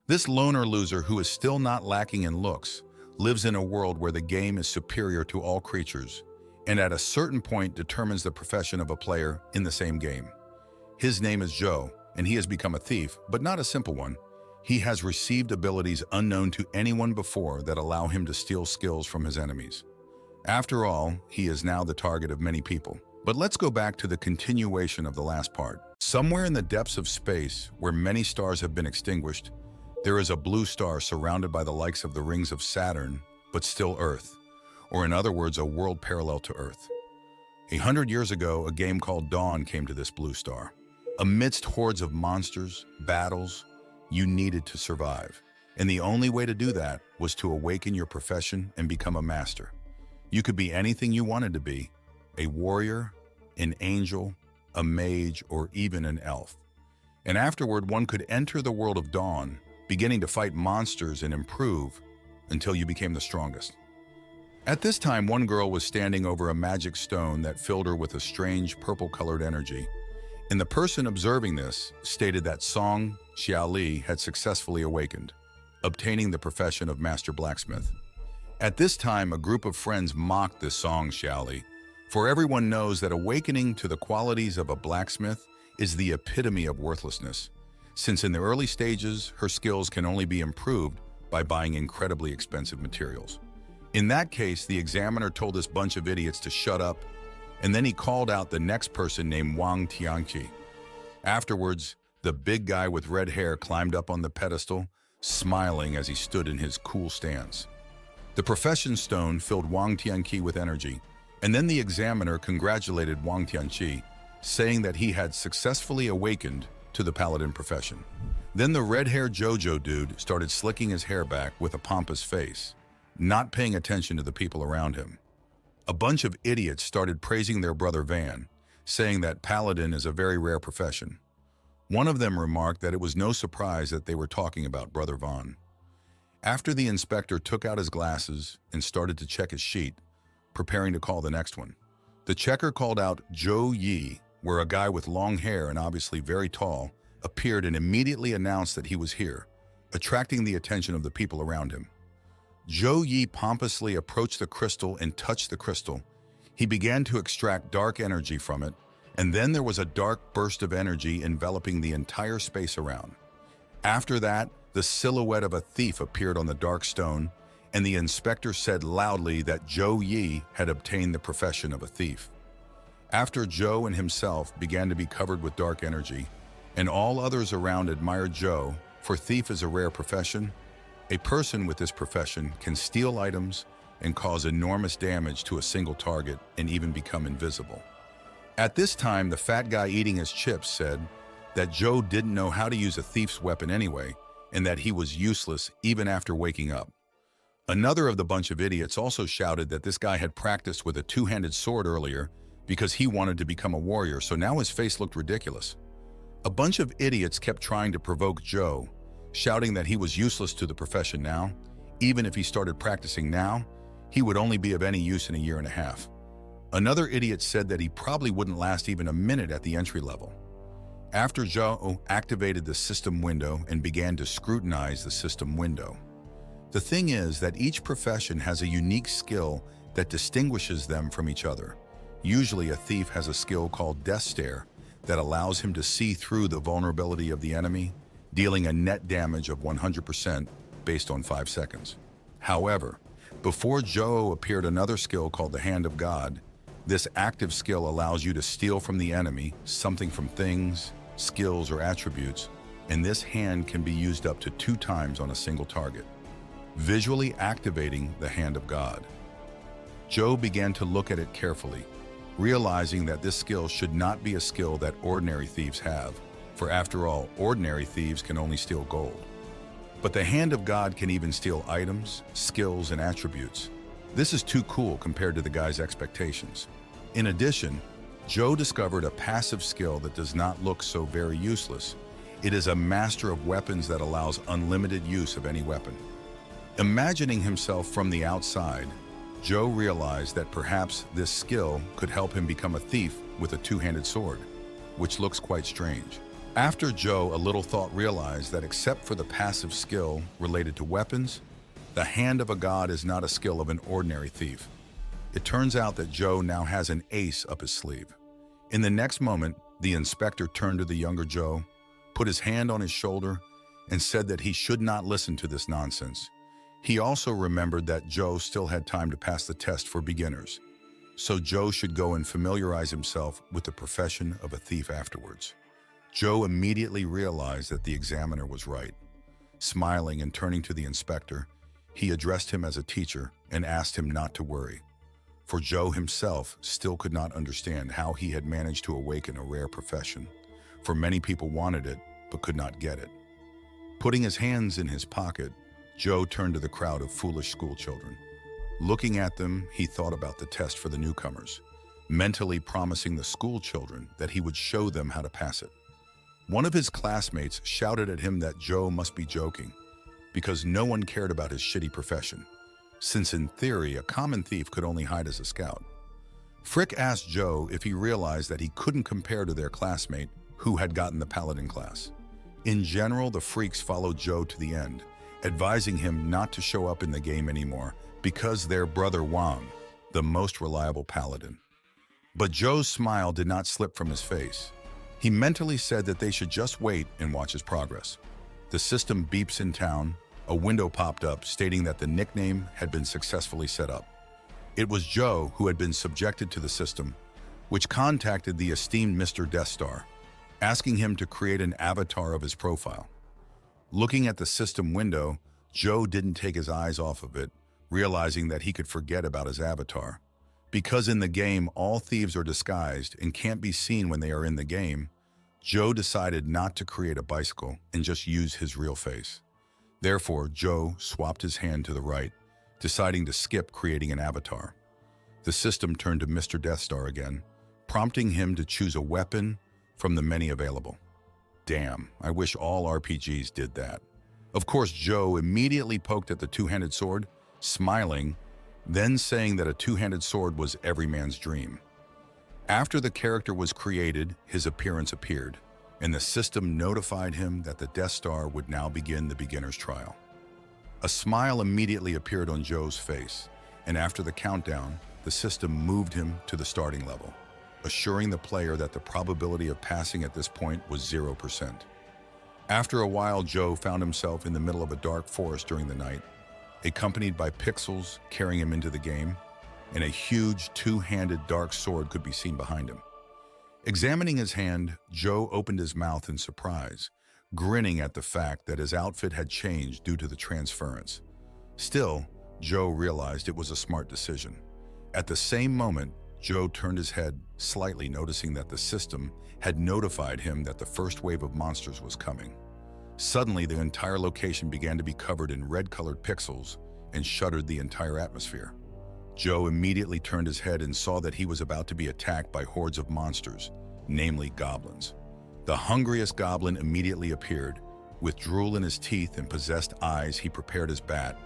This loner loser, who is still not lacking in looks, lives in a world where the game is superior to all creatures, and at a certain point determines the profession of a player in the same game. His name is Joe, and he has become a thief, but not a simple one. He has received abilities unknown to anyone before that allow him to steal skills from his enemies. After all, he is now the target of many people. But let's go back to the continuation of the last part. Somewhere in the depths of space, where many stars have been extinguished, there is a blue star surrounded by the likes of the rings of Saturn, but still Earth, or in other words, a world parallel to Earth. 100 years ago, a game called Dawn came to this blue star. Amidst hordes of monsters, battles, you needed to survive. And the only way to do that was to awaken your profession and become a master. You could be anything you wanted to be, a warrior, an angel, a mage, or even an elf. And afterward, one could enter the world of Dawn, beginning to fight monsters and improve until you became the strongest. At this time, one girl was standing over a magic stone that filled her with a strange purple-colored energy. And the person observing this stated that Song Xiaoli had successfully awakened, obtaining the profession of master blacksmith. At this time, a group of friends mocked this Song Xiaoli, for everyone knows that awakening to the qualities of a blacksmith is the epitome of worthlessness, since in the early stages, her skills can only be improved by buying incredibly expensive materials. In that case, the examiner told this bunch of idiots to shut up, and then he called out the next person named Wang Tianqi. Afterwards, the big guy with red hair climbed up on the pedestal, smiling as he stood in his cool stance. The profession stone filled Wang Tianqi with energy, and then the examiner congratulated Wang Tianqi, saying that he had successfully awakened to the paladin profession. Then the red-haired Jojo dude started slicking his hair back with a pompous face, not paying attention to the people around him. A bunch of idiots started praising their brother Van, saying that paladin is a very rare profession. One of them remarked that it was no surprise that they were talking about brother Van. After the inspector took out his glasses and started to check his sheet, preparing to call the next one, the checker called out Zhou Yi, where a guy with long hair and obviously very tall appeared and immediately announced that he was here, attracting the attention of the people around him. Zhou Yi pompously approached the crystal and touched the crystal. He began to extract dark energy from it, and then there was a dark burst of energy enveloping the entire space around. After that, the silhouette of a thief appeared on the dark stone, and the inspector said loudly that Zhou Yi had obtained the profession of a thief. After Zhou and himself began to be covered with dark energy, and all others around admired Zhou, for thief is a rare profession, a person with this profession can steal items and cause enormous damage to a single target and even become invisible. At this time, the fat guy eating his chips said that Zhou didn't know how to use a thief's weapon anyway, and that he was useless even after waking up. Another of the bunch of idiots also shouted that this guy had practiced with a two-handed sword earlier because he wanted to become a warrior, so now his face looked ridiculous. A bunch of idiots kept trying to provoke Zhou, shouting that he was useless to the profession now. Even if he started practicing now, he would only be of any use in a year and a half. Another idiot said that he probably wouldn't last even a minute at the entry level. After Zhou activated the system window and began to scrutinize the system window. The thing is that each profession has a unique skill that distinguishes them from each other. Usually a thief has a skill called Death Stare that allows him to see through the vulnerability of the enemy, dealing a net damage of 100% based on 5 seconds. However, before Zhou appeared another skill called the Hand of God. This active skill allows you to steal from the enemy something from things, skills, or attributes, and this hand can be used up to 2 times on a single target, visually activating the Hand of God. Zhou began to look at it carefully, realizing that this skill should not be a skill that ordinary thieves have, for after all, ordinary thieves can only steal gold. But the Hand of God can even steal items, skills, and attributes. This is too cool compared to the guy's expectations. In addition, Zhou discovered a passive skill that does not look so very useless. It is a master of weapons that allows unlimited use of any weapon. Imagining himself from the outside, Zhou realized that perhaps this skill could help him become a thief with a two-handed sword, which looks quite strange. After Joe, a little thought, realized that except for the passive skill related to weapons, the hand of a god is not a skill of an ordinary thief. It turns out that Joe now has an ace up his sleeve. In the next moment, the inspector turned to the younger Joe, put his hand on his shoulder, and said that he should not listen to this nonsense. He also remembered that Joe still had time to pass the test for beginners, so Joe should go and familiarize himself with the profession of a thief afterwards. Joe immediately realized that the examiner was right. Smiling and turning to the inspector, he addressed him as a teacher and asked him not to worry. For Joe himself still could not understand how he had managed to awaken a rare profession, for many people wanted it but could not get it. Putting his hands in his pocket, Joe turned to the crowd of foolish schoolchildren. Looking at them, he thought about the test for the newcomers, mentally promising the schoolchildren that he would show them how to pass it. One of his classmates shouted at him that Joe must be joking, because no one cared about his shitty profession, since in theory a common thief could only hide as a scout. Frick asked Joe if he realized that he couldn't compare to their classmate who had gotten the paladin class. In general, the freaks followed Joe to the end, advising him not to show up in the game anymore because their brother Wang, the most reliable paladin. But Joe's smile did not slip from his face. He mentally said that they should just wait and watch his progress. The system beeps in town. A window popped up stating that the nickname had been successfully set up. It was Joe who had been subjected to the system, which contacted the esteemed Mr. Death Star, asking him to create an avatar of his profile. Looking at the system window, Joe didn't take his eyes off of it, realizing that he could forget about his avatar. Because in the game, all thieves are disguised and can't be seen when they are in the game, Joe decided not to create a bicycle and just use his real face. Therefore, Joe swapped his hand to the right, deciding to skip creating an avatar. The system turned to Mr. Death Star again, prompting him to choose a weapon from the many available. Damn, I wish all RPGs did that. Of course, Joe immediately poked at the two-handed sword, smiling, then saying that a two-handed sword was every man's dream. After the character was created, his appearance appeared, and the system notified him that the Death Star would now begin the beginner's trial. A smile immediately appeared on Joe's face, and after the countdown, the system moved him to the starting level, assuring the player that the probability of passing at this point was 0%. After a while, Joe found himself in the middle of a dark forest during the night, accompanied by pixels carrying him into the game, and a huge two-handed dark sword could be seen behind him. Examining his hand, Joe opened his mouth in surprise, grinning at the fact that his outfit had changed due to the transference. Still, Joe realized it was a smart decision. At the same moment, Joe turned his head slightly, noticing that the system had notified him that the first wave of monsters was coming. Suddenly, the entire location began to be covered in red-colored pixels and shuttered the entire atmosphere. Joe immediately turned his head and saw that he was about to be attacked by hordes of monsters, namely goblins. The hungriest goblin immediately appeared. With drool in his teeth and possessed eyes, he prepared his bat,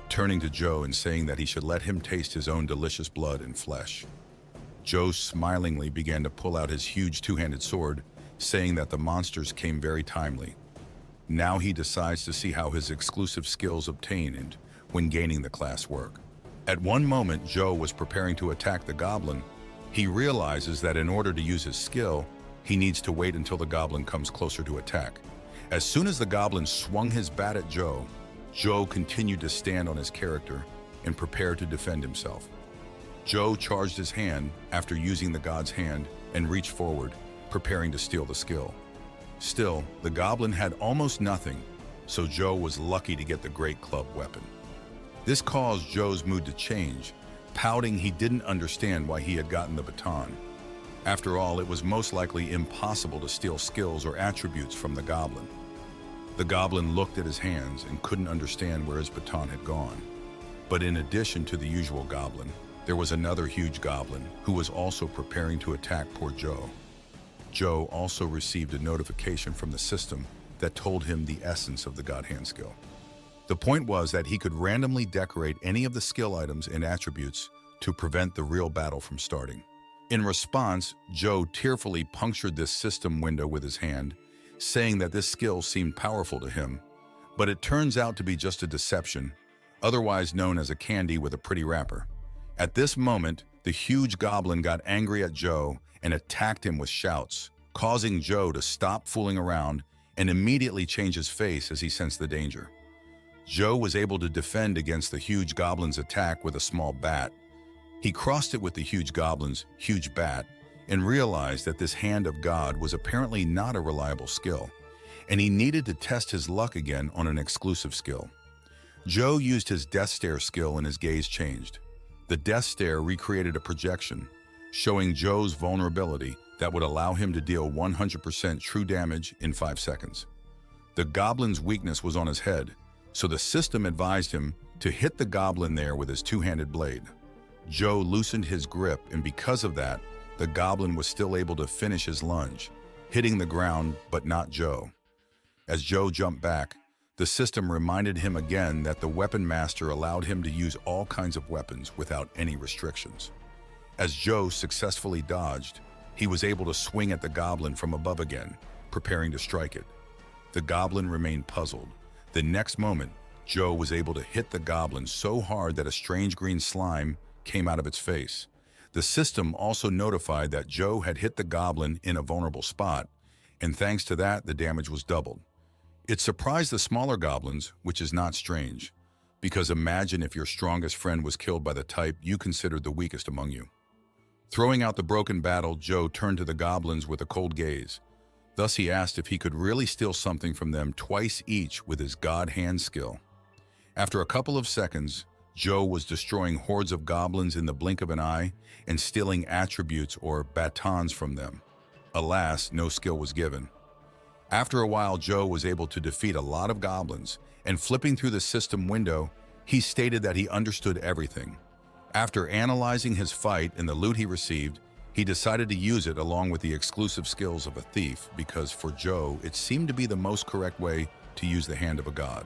turning to Joe and saying that he should let him taste his own delicious blood and flesh. Joe smilingly began to pull out his huge two-handed sword, saying that the monsters came very timely. Now he decides to see how his exclusive skills obtained when gaining the class work. At one moment, Joe was preparing to attack the goblin. He realizes that in order to use his skill, he needs to wait until the goblin comes closer to attack. As soon as the goblin swung his bat at Joe, Joe continued to stand on his character and prepare to defend himself. Joe charged his hand after using the god's hand and reached forward, preparing to steal the skill. Still, the goblin had almost nothing, so Joe was lucky to get the great club weapon. This caused Joe's mood to change, pouting he didn't understand why he had gotten the baton. After all, it was most likely impossible to steal skills or attributes from the goblin. The goblin looked at his hands and couldn't understand where his baton had gone. But in addition to the usual goblin, there was another huge goblin who was also preparing to attack poor Joe. Joe also received a notification from the system that told him the essence of the God Hand skill. The point was that he could randomly decorate any of the skill items and attributes to prevent the real battle from starting. In response, Joe tearfully punctured this system window with his hand, saying that this skill seemed powerful to him, but it turns out to be just a deception, otherwise known as a candy with a pretty wrapper. At this moment, the huge goblin got angry at Joe and attacked him with shouts, causing Joe to stop fooling around and immediately change his face as he sensed the danger. Joe was able to defend against the huge goblin's attack with a small bat. He crossed it with the huge goblin's huge bat and realized that this hand of God was apparently not a reliable skill, and he needed to test his luck again on an exclusive skill. Joe used his death stare skill and his gaze changed. The death stare recreated a projection, showing Joe's vulnerability that would allow him to deal 100% true damage in 5 seconds. The goblin's weakness was on his head, so the system advised him to hit the goblin there with his two-handed blade. Joe loosened his grip, and because of that, the goblin was still able to finish his lunge, hitting the ground but not Joe. As Joe jumped back, the system reminded him again that the weapon master allowed him to use all kinds of weapons without any restrictions. As Joe successfully dodged, he was able to swing at the goblin from above again, preparing to strike it. The goblin remained puzzled. The next moment, Joe was able to hit the goblin so hard that a strange green slime came out of its face. The system also notified that Joe had hit the goblin in a vulnerable spot, and thanks to that, the damage was doubled. It surprised the smaller goblins, which is not strange, because imagine if your strongest friend was killed by the type you considered the weakest among you. Throwing out the broken battle, Joe turned to the goblins with a cold gaze. Thus he asked if he could really steal something from them twice each with his God hand skill. After a couple of seconds, Joe was destroying hordes of goblins in the blink of an eye and stealing attributes or batons from them. Alas, no skill was given. After a while, Joe was able to defeat a lot of goblins, and flipping through the system window, he stated that he understood everything. After analyzing his fight and the loot he received, he decided to use it along with the exclusive skills of a thief because for Joe, it seemed to be the most correct way to use the hand of a god.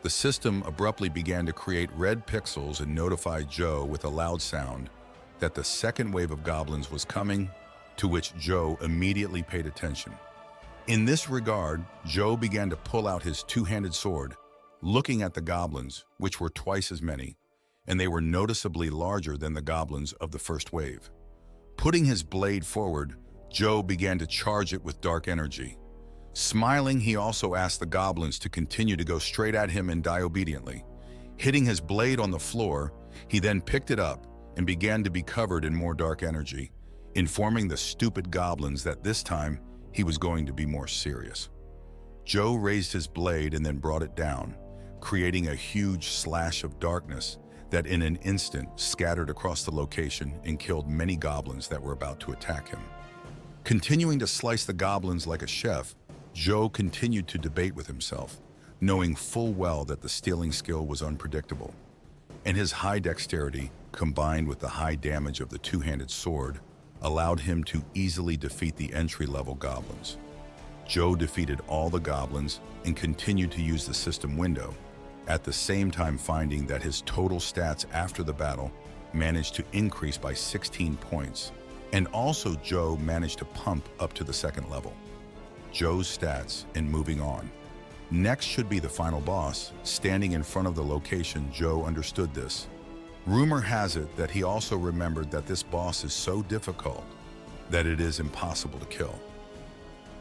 The system abruptly began to create red pixels and notified Joe with a loud sound that the second wave of goblins was coming, to which Joe immediately paid attention. In this regard, Joe began to pull out his two-handed sword, looking at the goblins, which were twice as many, and they were noticeably larger than the goblins of the first wave. Putting his blade forward, Joe began to charge it with dark energy. Smiling, he also asked the goblins to continue to go straight at him and die obediently. Hitting his blade on the floor, he then picked it up and began to be covered in more dark energy, informing the stupid goblins that this time he was going to be more serious. Joe raised his blade and then brought it down, creating a huge slash of darkness that in an instant scattered across the location and killed many goblins that were about to attack him. Continuing to slice the goblins like a chef, Joe continued to debate with himself, knowing full well that the stealing skill was unpredictable, and his high dexterity, combined with the high damage of the two-handed sword, allowed him to easily defeat the entry-level goblins. Joe defeated all the goblins and continued to use the system window, at the same time finding that his total stats after the battle managed to increase by 16 points, and also Joe managed to pump up to the second level. Joe's stats and moving on. Next should be the final boss. Standing in front of the location, Joe understood this. Rumor has it that he also remembered that this boss is so difficult that it is impossible to kill.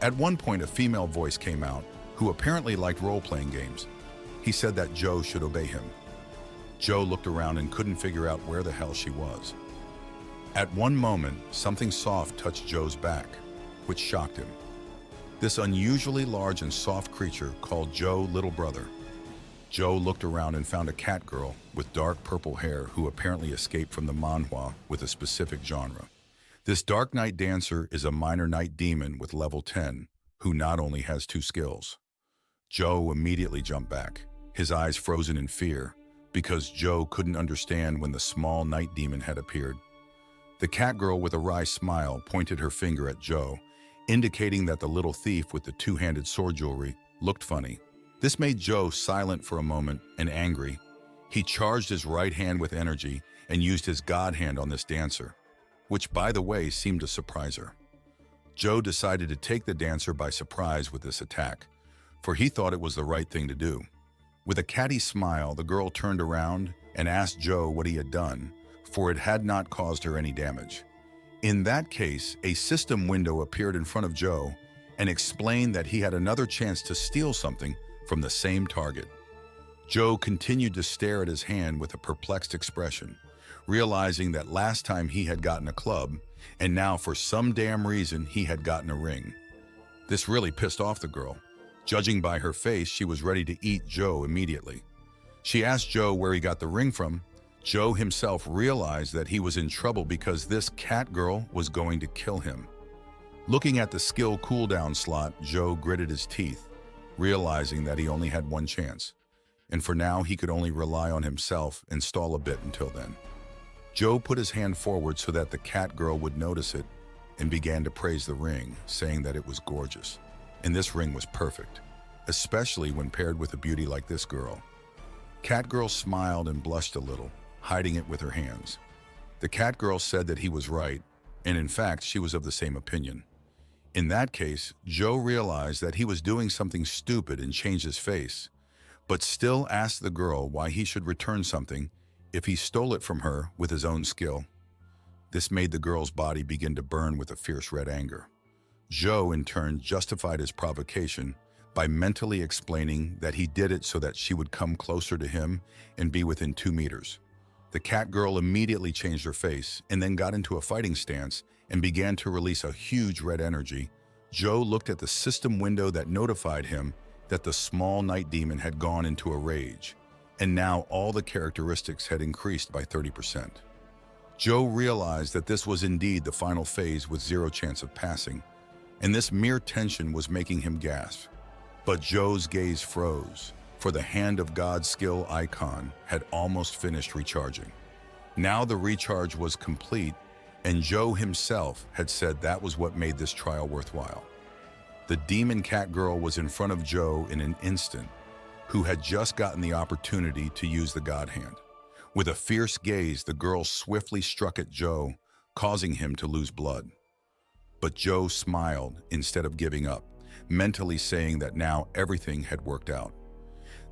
At one point, a female voice came out who apparently liked role-playing games. He said that Joe should obey him. Joe looked around and couldn't figure out where the hell she was. At one moment, something soft touched Joe's back, which shocked him. This unusually large and soft creature called Joe Little Brother. Joe looked around and found a cat girl with dark purple hair who apparently escaped from the manhwa with a specific genre. This Dark Knight dancer is a minor night demon with level 10, who not only has 2 skills. Joe immediately jumped back, his eyes frozen in fear, because Joe couldn't understand when the small night demon had appeared. The cat girl with a wry smile pointed her finger at Joe, indicating that the little thief with the two-handed sword jewelry looked funny. This made Joe silent for a moment and angry. He charged his right hand with energy and used his god hand on this dancer, which by the way seemed to surprise her. Joe decided to take the dancer by surprise with this attack, for he thought it was the right thing to do. With a catty smile, the girl turned around and asked Joe what he had done, for it had not caused her any damage. In that case, a system window appeared in front of Joe and explained that he had another chance to steal something from the same target. Joe continued to stare at his hand with a perplexed expression, realizing that last time he had gotten a club, and now for some damn reason he had gotten a ring. This really pissed off the girl. Judging by her face, she was ready to eat Joe immediately. She asked Joe where he got the ring from. Joe himself realized that he was in trouble because this cat girl was going to kill him. Looking at the skill cooldown slot, Joe gritted his teeth, realizing that he only had one chance, and for now he could only rely on himself and stall a bit until then. Joe put his hand forward so that the cat girl would notice it and began to praise the ring, saying that it was gorgeous. And this ring was perfect, especially when paired with a beauty like this girl. Cat girl smiled and blushed a little, hiding it with her hands. The cat girl said that he was right, and in fact, she was of the same opinion. In that case, Joe realized that he was doing something stupid and changed his face, but still asked the girl why he should return something if he stole it from her with his own skill. This made the girl's body begin to burn with a fierce red anger. Joe, in turn, justified his provocation by mentally explaining that he did it so that she would come closer to him and be within 2 meters. The cat girl immediately changed her face and then got into a fighting stance and began to release a huge red energy. Joe looked at the system window that notified him that the small night demon had gone into a rage, and now all the characteristics had increased by 30%. Joe realized that this was indeed the final phase with zero chance of passing, and this mere tension was making him gasp. But Joe's gaze froze, for the Hand of God skill icon had almost finished recharging. Now the recharge was complete, and Joe himself had said that was what made this trial worthwhile. The demon cat girl was in front of Joe in an instant, who had just gotten the opportunity to use the God Hand. With a fierce gaze, the girl swiftly struck at Joe, causing him to lose blood. But Joe smiled instead of giving up, mentally saying that now everything had worked out.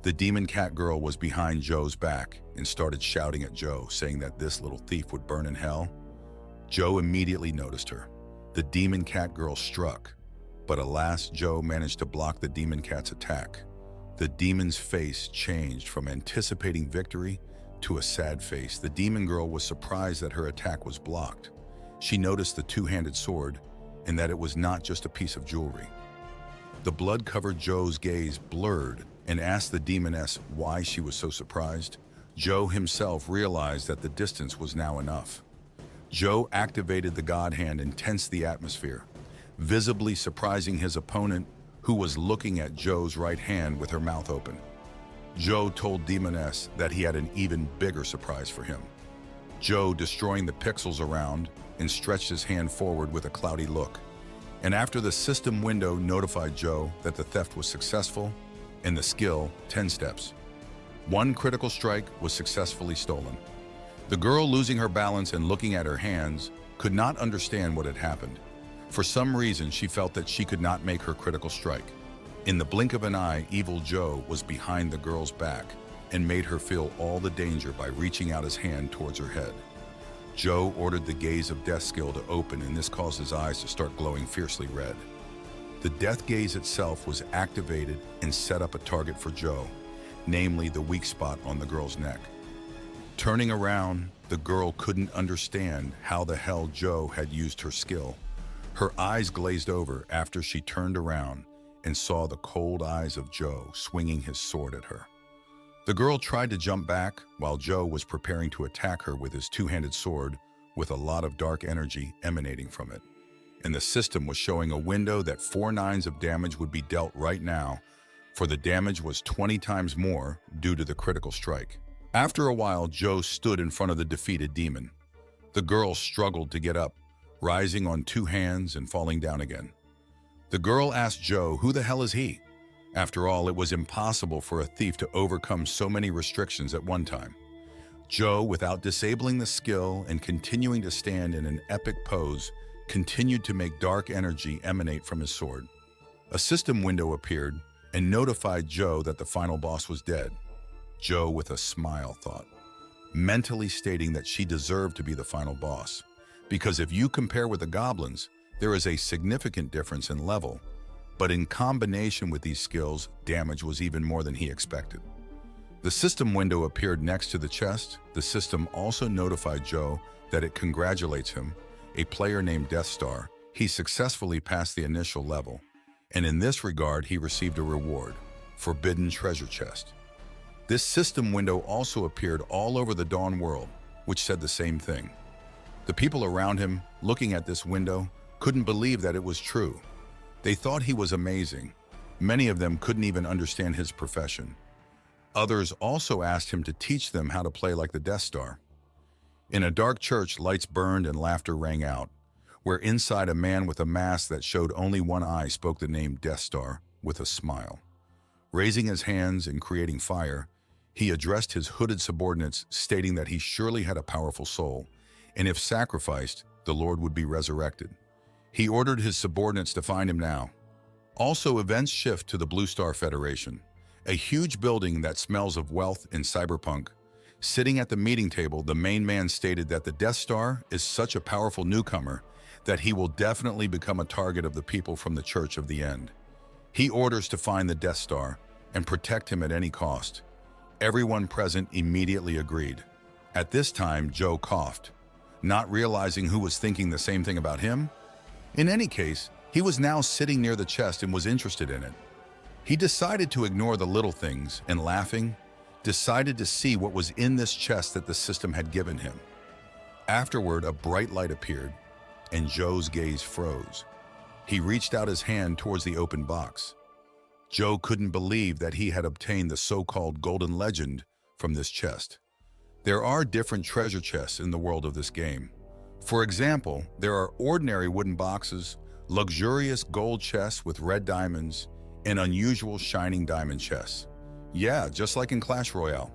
The demon cat girl was behind Joe's back and started shouting at Joe, saying that this little thief would burn in hell. Joe immediately noticed her. The demon cat girl struck, but alas, Joe managed to block the demon cat's attack. The demon's face changed from anticipating victory to a sad face. The demon girl was surprised that her attack was blocked. She noticed the two-handed sword and that it was not just a piece of jewelry. The blood-covered Joe's gaze blurred and asked the demoness why she was so surprised. Joe himself realized that the distance was now enough. Joe activated the God Hand and tensed the atmosphere, visibly surprising his opponent, who was looking at Joe's right hand with her mouth open. Joe told Demoness that he had an even bigger surprise for him. Joe, destroying the pixels around, and stretched his hand forward with a cloudy look. And after the system window notified Joe that the theft was successful, and the skill 10 steps. 1 critical strike was successfully stolen. The girl, losing her balance and looking at her hands, could not understand what had happened. For some reason, she felt that she could not make her critical strike. In the blink of an eye, Evil Joe was behind the girl's back and made her feel all the danger by reaching out his hand towards her head. Joe ordered the gaze of death skill to open, and this caused his eyes to start glowing fiercely red. The death gaze itself was activated and set up a target for Joe, namely the weak spot on the girl's neck. Turning around, the girl couldn't understand how the hell Joe had used her skill. Her eyes glazed over after she turned around and saw the cold eyes of Joe swinging his sword at her. The girl tried to jump back while Joe was preparing to attack her with his two-handed sword with a lot of dark energy emanating from it. And the system was showing a window that 4 nines of damage would be dealt right now, for the damage was 20 times more due to the critical strike. After a while, Joe stood in front of the defeated demon. The girl struggled to get up, rising on 2 hands and falling down again. The girl asked Joe, who the hell is he? After all, it was impossible for a thief to overcome so many restrictions at one time. Joe, without disabling the skill and continuing to stand in an epic pose, continued to make dark energy emanate from his sword. A system window appeared and notified Joe that the final boss was dead. Joe, with a smile, thought, mentally stating that she deserved to be the final boss, because if you compare with the goblins, there is a significant difference in level, but in combination with these skills, damage was even more than he expected. The system window appeared next to the chest. The system also notified Joe that it congratulates him, a player named Death Star. He successfully passed the initial level, and in this regard, he received a reward, Forbidden Treasure Chest. This system window also appeared all over the Dawn world, which said the same thing. The people around him, looking at this window, couldn't believe that it was true. They thought he was amazing. Many of them couldn't even understand his profession. Others also asked him to teach them how to play like the Death Star. In a dark church, lights burned and laughter rang out, where inside a man with a mask that showed only one eye spoke the name Death Star with a smile. Raising his hands and creating fire, he addressed his hooded subordinates, stating that he surely had a powerful soul, and if sacrificed, the Lord would be resurrected. He ordered his subordinates to find him now. Also, events shift to the Blue Star Federation, a huge building that smells of wealth and cyberpunk. Sitting at the meeting table, the main man stated that the Death Star is such a powerful newcomer that he will definitely become a target of the people from the Church of the End. He orders to find the Death Star and protect him at any cost. Everyone present immediately agreed. At this time, Joe coughed, not realizing who was thinking the same thing about him. In any case, he was now sitting near the chest and was interested in it. He decided to ignore the little things and, laughing, decided to see what was in this chest that the system had given him. Afterward, a bright light appeared, and Joe's gaze froze. He reached out his hand towards the open box. Joe couldn't believe that he had obtained the so-called Golden Legend from this chest. There are different treasure chests in the world of this game. For example, there are ordinary wooden boxes, luxurious gold chests with red diamonds, and unusual shining diamond chests. Yeah, just like in Clash Royale.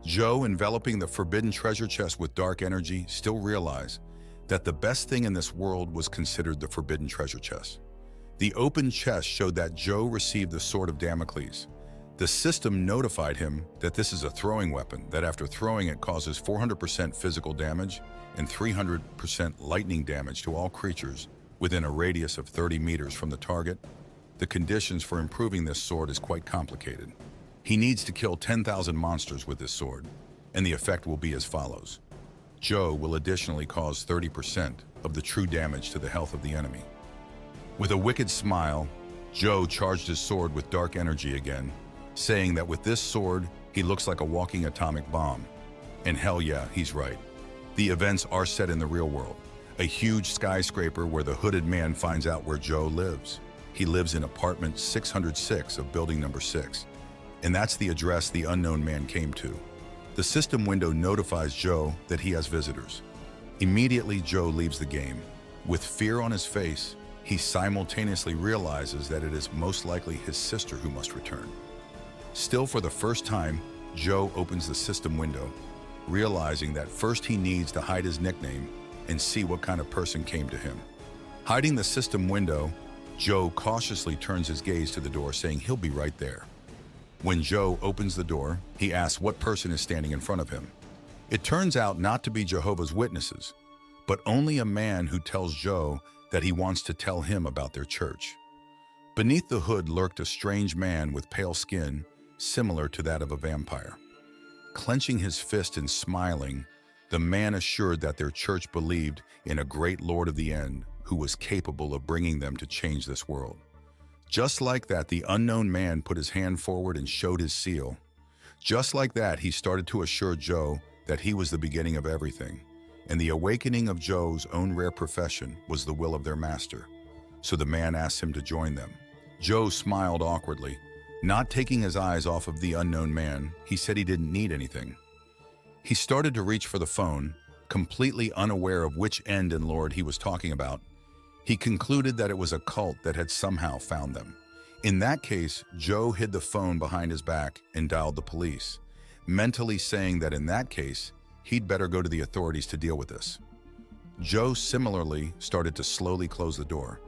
Joe, enveloping the forbidden treasure chest with dark energy, still realized that the best thing in this world was considered the forbidden treasure chest. The open chest showed that Joe received the Sword of Damocles. The system notified him that this is a throwing weapon, that after throwing it causes 400% physical damage and 300% lightning damage to all creatures within a radius of 30 meters from the target. The conditions for improving this sword is quite complicated. He needs to kill 10,000 monsters with this sword, and the effect will be as follows. Joe will additionally cause 30% of the true damage to the health of the enemy. With a wicked smile, Joe charged his sword with dark energy again, saying that with this sword, he looks like a walking atomic bomb. And hell yeah, he's right. The events are set in the real world, a huge skyscraper where the hooded man finds out where Joe lives. He lives in apartment 606 of building number 6, and that's the address the unknown man came to. The system window notifies Joe that he has visitors. Immediately, Joe leaves the game. With fear on his face, he simultaneously realizes that it is most likely his sister who must return. Still, for the first time, Joe opens the system window, realizing that first he needs to hide his nickname and see what kind of person came to him. Hiding the system window, Joe cautiously turns his gaze to the door, saying he'll be right there. When Joe opens the door, he asks what person is standing in front of him. It turns out not to be Jehovah's Witnesses, but only a man who tells Joe that he wants to tell him about their church. Beneath the hood lurked a strange man with pale skin, similar to that of a vampire. Clenching his fist and smiling, the man assured that their church believed in a great Lord of the End who was capable of bringing them to change this world. Just like that, the unknown man put his hand forward and showed his seal. Just like that, he started to assure Joe that he was the beginning of everything, and the awakening of Joe's own rare profession was the will of their master. So the man asked him to join them. Joe smiled awkwardly. Not taking his eyes off of the unknown man, he said he didn't need anything. He started to reach for the phone, completely unaware of which end and Lord he was talking about. He concluded that it was a cult that had somehow found them. In that case, Joe hid the phone behind his back and dialed the police, mentally saying that in that case, he'd better go to the authorities to deal with this. Joe similarly started to slowly close the door.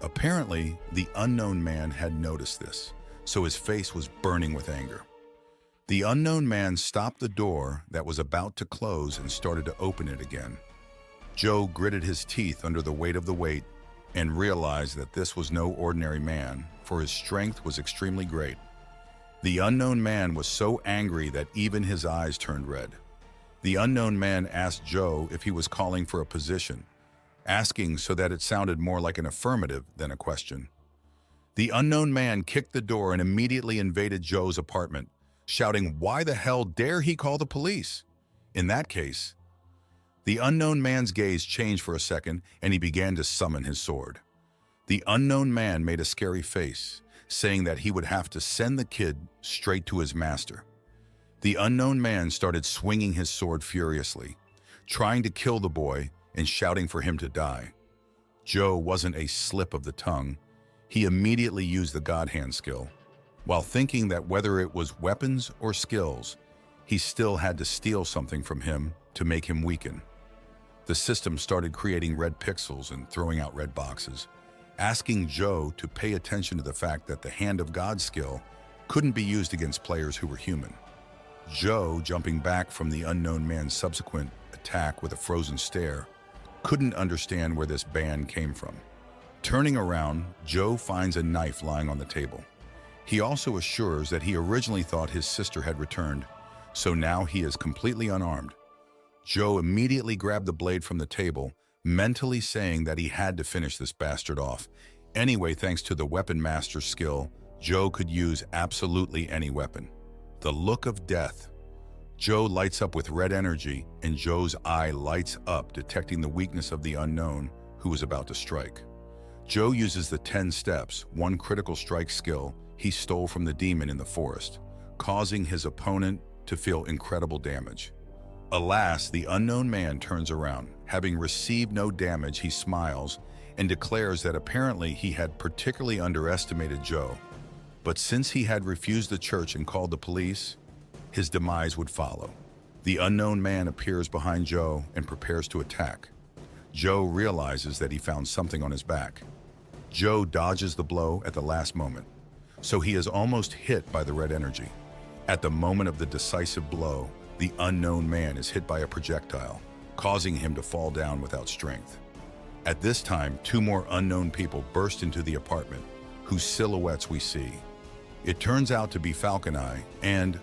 Apparently, the unknown man had noticed this, so his face was burning with anger. The unknown man stopped the door that was about to close and started to open it again. Joe gritted his teeth under the weight of the weight and realized that this was no ordinary man, for his strength was extremely great. The unknown man was so angry that even his eyes turned red. The unknown man asked Joe if he was calling for a position, asking so that it sounded more like an affirmative than a question. The unknown man kicked the door and immediately invaded Joe's apartment, shouting, "Why the hell dare he call the police?" In that case, the unknown man's gaze changed for a second and he began to summon his sword. The unknown man made a scary face, saying that he would have to send the kid straight to his master. The unknown man started swinging his sword furiously, trying to kill the boy and shouting for him to die. Joe wasn't a slip of the tongue. He immediately used the God Hand skill. While thinking that whether it was weapons or skills, he still had to steal something from him to make him weaken. The system started creating red pixels and throwing out red boxes, asking Joe to pay attention to the fact that the Hand of God skill couldn't be used against players who were human. Joe, jumping back from the unknown man's subsequent attack with a frozen stare, couldn't understand where this ban came from. Turning around, Joe finds a knife lying on the table. He also assures that he originally thought his sister had returned, so now he is completely unarmed. Joe immediately grabbed the blade from the table, mentally saying that he had to finish this bastard off. Anyway, thanks to the Weapon Master's skill, Joe could use absolutely any weapon. The look of death. Joe lights up with red energy, and Joe's eye lights up, detecting the weakness of the unknown who is about to strike. Joe uses the 10 steps, one critical strike skill he stole from the demon in the forest, causing his opponent to feel incredible damage. Alas, the unknown man turns around. Having received no damage, he smiles and declares that apparently he had particularly underestimated Joe. But since he had refused the church and called the police, his demise would follow. The unknown man appears behind Joe and prepares to attack. Joe realizes that he found something on his back. Joe dodges the blow at the last moment, so he is almost hit by the red energy. At the moment of the decisive blow, the unknown man is hit by a projectile, causing him to fall down without strength. At this time, two more unknown people burst into the apartment, whose silhouettes we see. It turns out to be Falcon Eye and,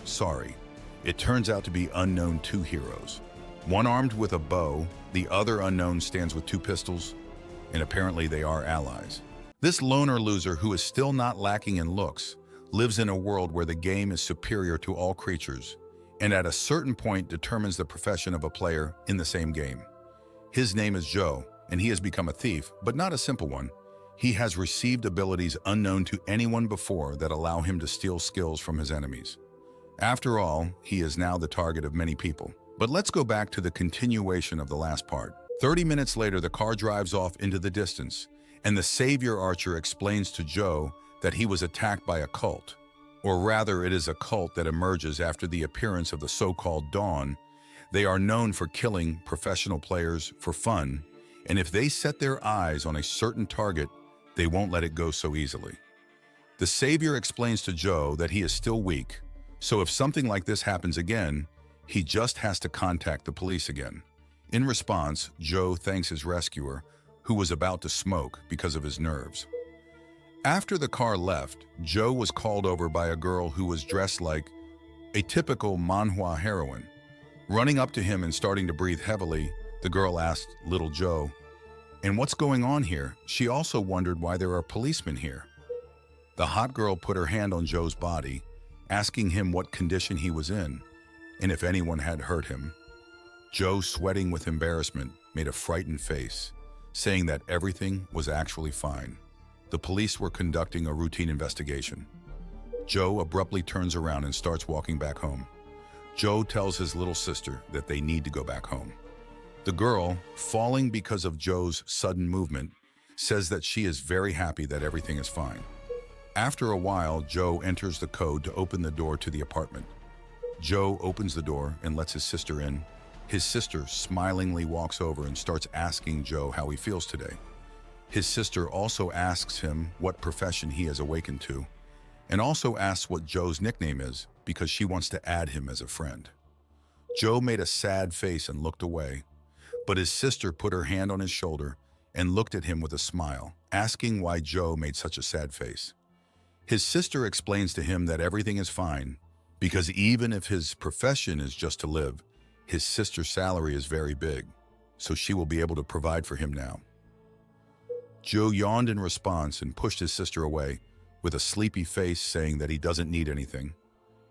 it turns out to be unknown two heroes. One armed with a bow, the other unknown stands with two pistols, and apparently they are allies. This loner loser, who is still not lacking in looks, lives in a world where the game is superior to all creatures, and at a certain point determines the profession of a player in the same game. His name is Joe, and he has become a thief, but not a simple one. He has received abilities unknown to anyone before that allow him to steal skills from his enemies. After all, he is now the target of many people. But let's go back to the continuation of the last part. 30 minutes later, the car drives off into the distance, and the savior archer explains to Joe that he was attacked by a cult. Or rather, it is a cult that emerges after the appearance of the so-called Dawn. They are known for killing professional players for fun, and if they set their eyes on a certain target, they won't let it go so easily. The savior explains to Joe that he is still weak, so if something like this happens again, he just has to contact the police again. In response, Joe thanks his rescuer, who was about to smoke because of his nerves. After the car left, Joe was called over by a girl who was dressed like a typical manhwa heroine. Running up to him and starting to breathe heavily, the girl asked little Joe, "And what's going on here?" She also wondered why there are policemen here. The hot girl put her hand on Joe's body, asking him what condition he was in, and if anyone had hurt him. Joe, sweating with embarrassment, made a frightened face, saying that everything was actually fine. The police were conducting a routine investigation. Joe abruptly turns around and starts walking back home. Joe tells his little sister that they need to go back home. The girl, falling because of Joe's sudden movement, says that she is very happy that everything is fine. After a while, Joe enters the code to open the door to the apartment. Joe opens the door and lets his sister in, His sister smilingly walks over and starts asking Joe how he feels today. His sister also asks him what profession he has awakened to, and also asks what Joe's nickname is because she wants to add him as a friend. Joe made a sad face and looked away, but his sister put her hand on his shoulder and looked at him with a smile, asking why Joe made such a sad face. His sister explains to him that everything is fine because even if his profession is just to live, his sister's salary is very big, so she will be able to provide for him now. Joe yawned in response and pushed his sister away with a sleepy face, saying that he doesn't need anything.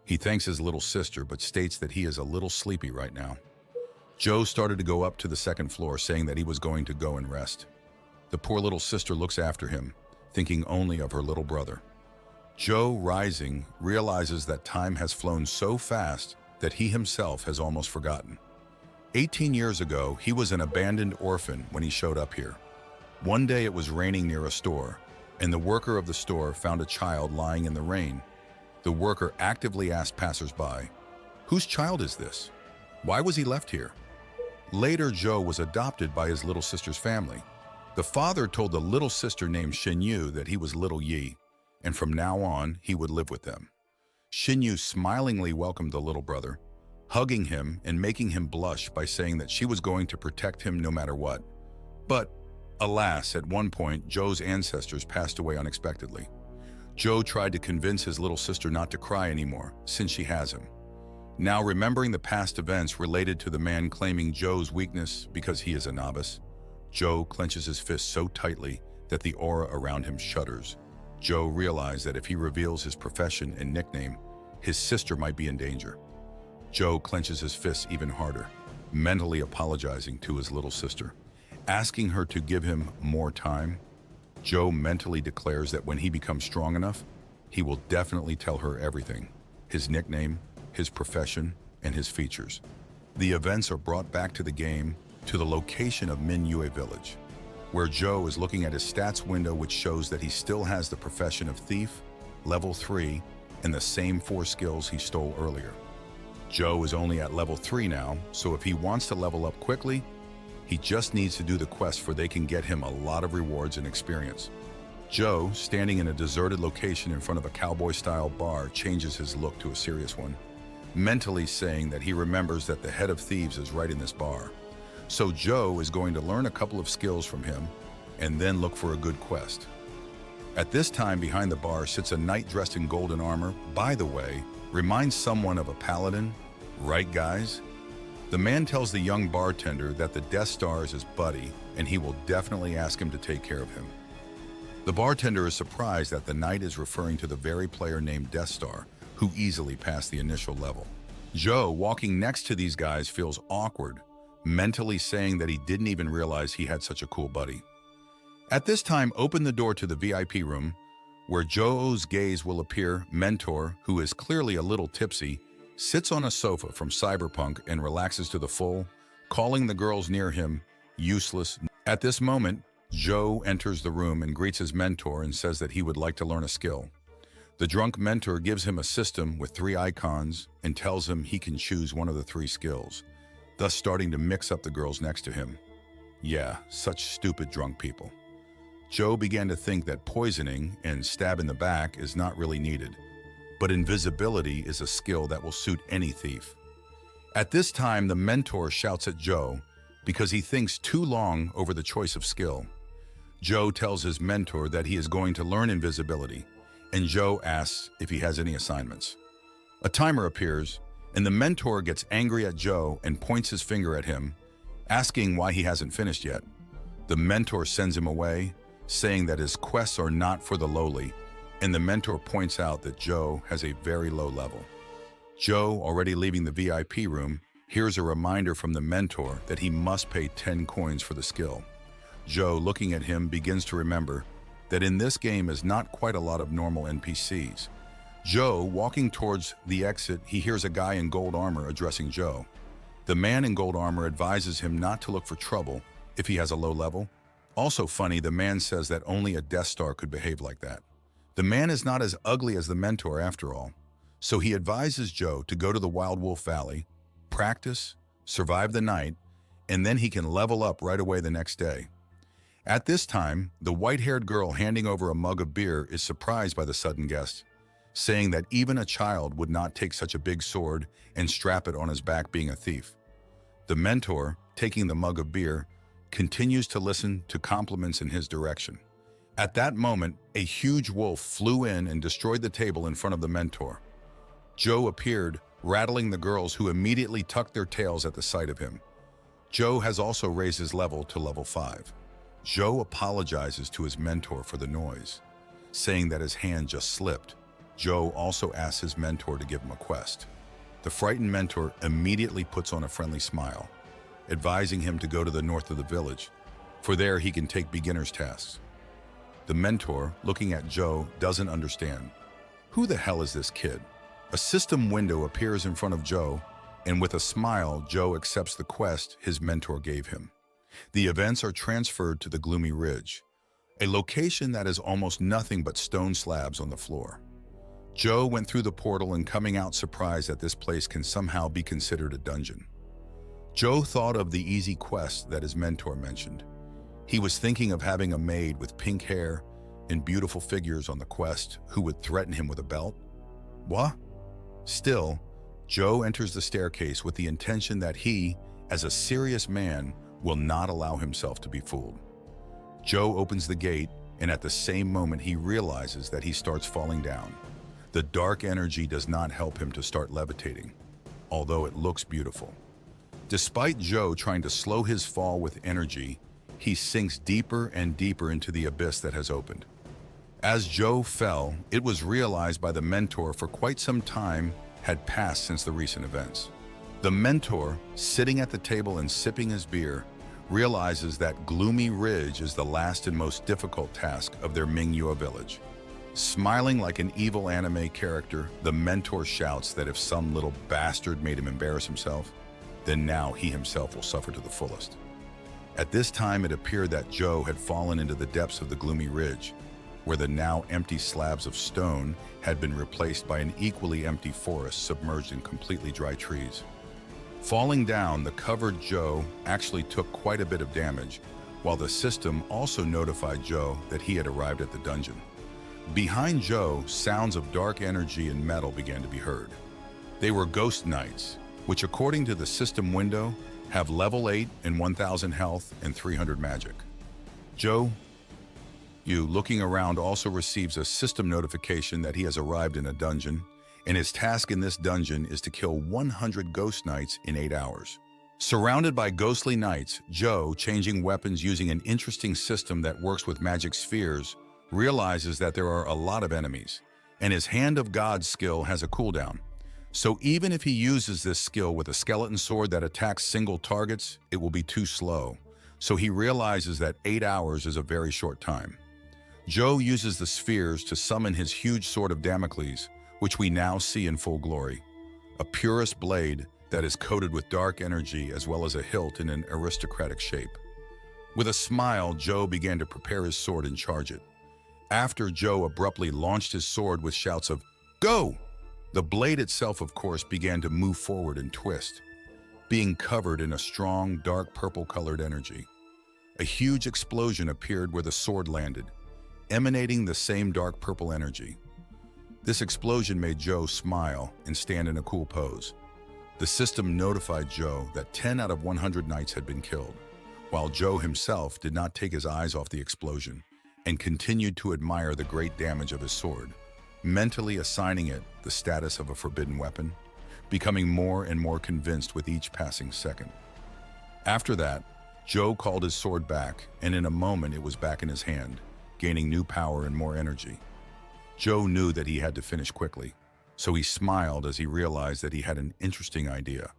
He thanks his little sister but states that he is a little sleepy right now. Joe started to go up to the second floor, saying that he was going to go and rest. The poor little sister looks after him, thinking only of her little brother. Joe, rising, realizes that time has flown so fast that he himself has almost forgotten. 18 years ago, he was an abandoned orphan when he showed up here. One day it was raining near a store, and the worker of the store found a child lying in the rain. The worker actively asked passersby, "Whose child is this? Why was he left here?" Later, Joe was adopted by his little sister's family. The father told the little sister named Shinyu that he was little Yi, and from now on, he would live with them. Shinyu smilingly welcomed the little brother, hugging him and making him blush by saying that she was going to protect him no matter what. But, alas, at one point, Joe's ancestors passed away unexpectedly. Joe tried to convince his little sister not to cry anymore, since she has him. Now, remembering the past events related to the man claiming Joe's weakness because he is a novice, Joe clenches his fist so tightly that the aura around him shudders. Joe realized that if he reveals his profession and nickname, his sister might be in danger. Joe clenches his fists even harder, mentally apologizing to his little sister, asking her to give him more time. Joe mentally declares that when he becomes strong enough, he will definitely tell her everything: his nickname, his profession, and his features. The events are brought back to the game, to the location of Manhwa village, where Joe is looking at his stats window, which shows that he still has the profession of thief, level 3, and the same 4 skills he stole earlier. Joe is only at level 3 now, so if he wants to level up quickly, he just needs to do the quest, for they can get him a lot of rewards and experience. Joe, standing in a deserted location in front of a cowboy-style bar, changes his look to a serious one, mentally saying that he remembers that the head of thieves is right in this bar. So Joe is going to learn a couple of skills from him and then look for a good quest. At this time, behind the bar sits a knight dressed in golden armor. By the way, reminds someone of a paladin, right guys? The man tells the young bartender that the Death Star is his buddy and he will definitely ask him to take care of him. The bartender is surprised that the knight is referring to the very player named Death Star, who easily passed the initial level. Joe, walking next to these guys, feels awkward, mentally saying that he didn't even realize he had such a cool buddy. At this time, open the door to the VIP room, where Joe's gaze will appear. Mentor, who is clearly a little tipsy, sits on a sofa from Cyberpunk and relaxes to the full, calling the girls near him useless. At this moment, Joe enters the room and greets his mentor and says that he would like to learn a skill. The drunk mentor gives him a system with 3 icons and tells him he can choose one of the 3 skills, thus starting to mix up the girls next to him. Yeah, such stupid drunk people. Joe began to think that poisoning and stab in the back is not really needed, but invisibility is a skill that will suit any thief. At this time, the mentor shouts at Joe because he thinks too long over the choice of skill. Joe tells his mentor that he is going to learn invisibility, and Joe asks if he has any assignments. A timer appears, and the mentor gets angry at Joe and points his finger at him, asking why he hasn't finished yet. The mentor sends him away, saying that his quests are not for the lowly, and the mentor points out that Joe has a very low level. Joe, already leaving the VIP room, hears a reminder from the mentor that he must pay 10 coins for the skill. Joe, looking at him, begins to remember that in this game is not quite a lot of normal NPCs. Joe, walking towards the exit, he hears a guy in gold armor addressing Joe. The man in gold armor advises him not to look for trouble if he has a low level. Also funny, the man says that only a Death Star could behave like that. The man is not as ugly as the mentor after all, so he advises Joe to go to the Wild Wolf Valley, practice, survive the night, and then he can level up right away the next day. At this time, the white-haired girl handing over a mug of beer is surprised by the sudden guest, saying that even a child would not take such a big sword and strap it on his back being a thief. The mentor, taking the mug of beer, continues to listen to compliments in his direction. At that moment, a huge wolf flew in and destroyed the table in front of the mentor. Joe appeared, rattling the girls who immediately tucked their tails at the sight of him. Joe has also raised his level to level 5. Joe apologizes to his mentor for the noise, saying that his hand just slipped. Joe also asks his mentor to give him a quest. The frightened mentor immediately puts on a friendly smile, advising him to go to the north of the village, for there he can take beginner's tasks. The mentor, looking at Joe, doesn't understand. Who the hell is this kid? A system window appears in front of Joe, and with a smile, Joe accepts the quest his mentor gave him. The events are transferred to the Gloomy Ridge, a location that is almost nothing but stone slabs on the floor. Joe went through the portal and coming out surprised that this place can somehow be considered a dungeon. Joe thought of the easy quest that his mentor mentioned. He was thinking of having a maid with pink hair and beautiful figures on the quest who would threaten him with a belt. What? Still, Joe enters the staircase with the intention that he, as a serious man, will not allow himself to be fooled. Joe opens the gate, and at the same moment he realizes that he starts falling down. The dark energy does not help him to start levitating, although it looks beautiful. Despite Joe trying to slow his fall with energy, he sinks deeper and deeper into the abyss that has opened. As Joe fell, it was realized by the mentor for quite some time had passed since the recent events. The mentor, sitting at the table and sipping his beer, realizes that Gloomy Ridge is the last and most difficult task of their Manhwa village. Smiling like an evil anime character, the mentor shouts that if some little bastard made him embarrass himself, then now he himself will suffer to the fullest. At this time, it appeared that Joe had fallen into the depths of the Gloomy Ridge, where the now empty slabs of stone had been replaced by an equally empty forest submerged in completely dry trees. Falling down, the covered Joe actually took quite a bit of damage, while the system also notified Joe that he had arrived at the dungeon. Behind Joe, sounds of dark energy and metal began to be heard. They were ghost knights, which according to the system window, have level 8 and 1000 health and 300 magic. Joe, looking around, also receives a system notification that he has arrived in a dungeon, and his task in this dungeon is to kill 100 ghost knights in 8 hours. Surrounded by ghostly knights, Joe, changing weapons using an interesting system that works with magic spheres, realizes that there are a lot of enemies, and his Hand of God skill has a cooldown. So even if he uses this skill with a skeleton sword that attacks single targets, it will be too slow. So he realizes that 8 hours is a very short time. Joe uses the spheres to summon his huge sword of Damocles, which we now see in full glory. A purest blade that is coated with dark energy as well as a hilt in an aristocratic shape. With a smile, Joe began to prepare his sword and charge it. After Joe abruptly launched his sword with shouts of, "Go!" The blade itself, of course, began to move forward and twist, being covered in a strong, dark purple-colored energy. A huge explosion appeared where the sword landed, emanating the same dark purple energy. This explosion made Joe smile and stand in a cool pose. The system notified Joe that 10 out of 100 knights had been killed, while Joe himself did not take his eyes off the explosion and continued to admire the great damage of his sword, mentally assigning it the status of a forbidden weapon, becoming more and more convinced with each passing second. After that, Joe called his sword back, and in a moment it was back in his hand, gaining new power and more energy. Joe knew that he had to finish quickly, so he smiled as he realized that he had an interesting idea.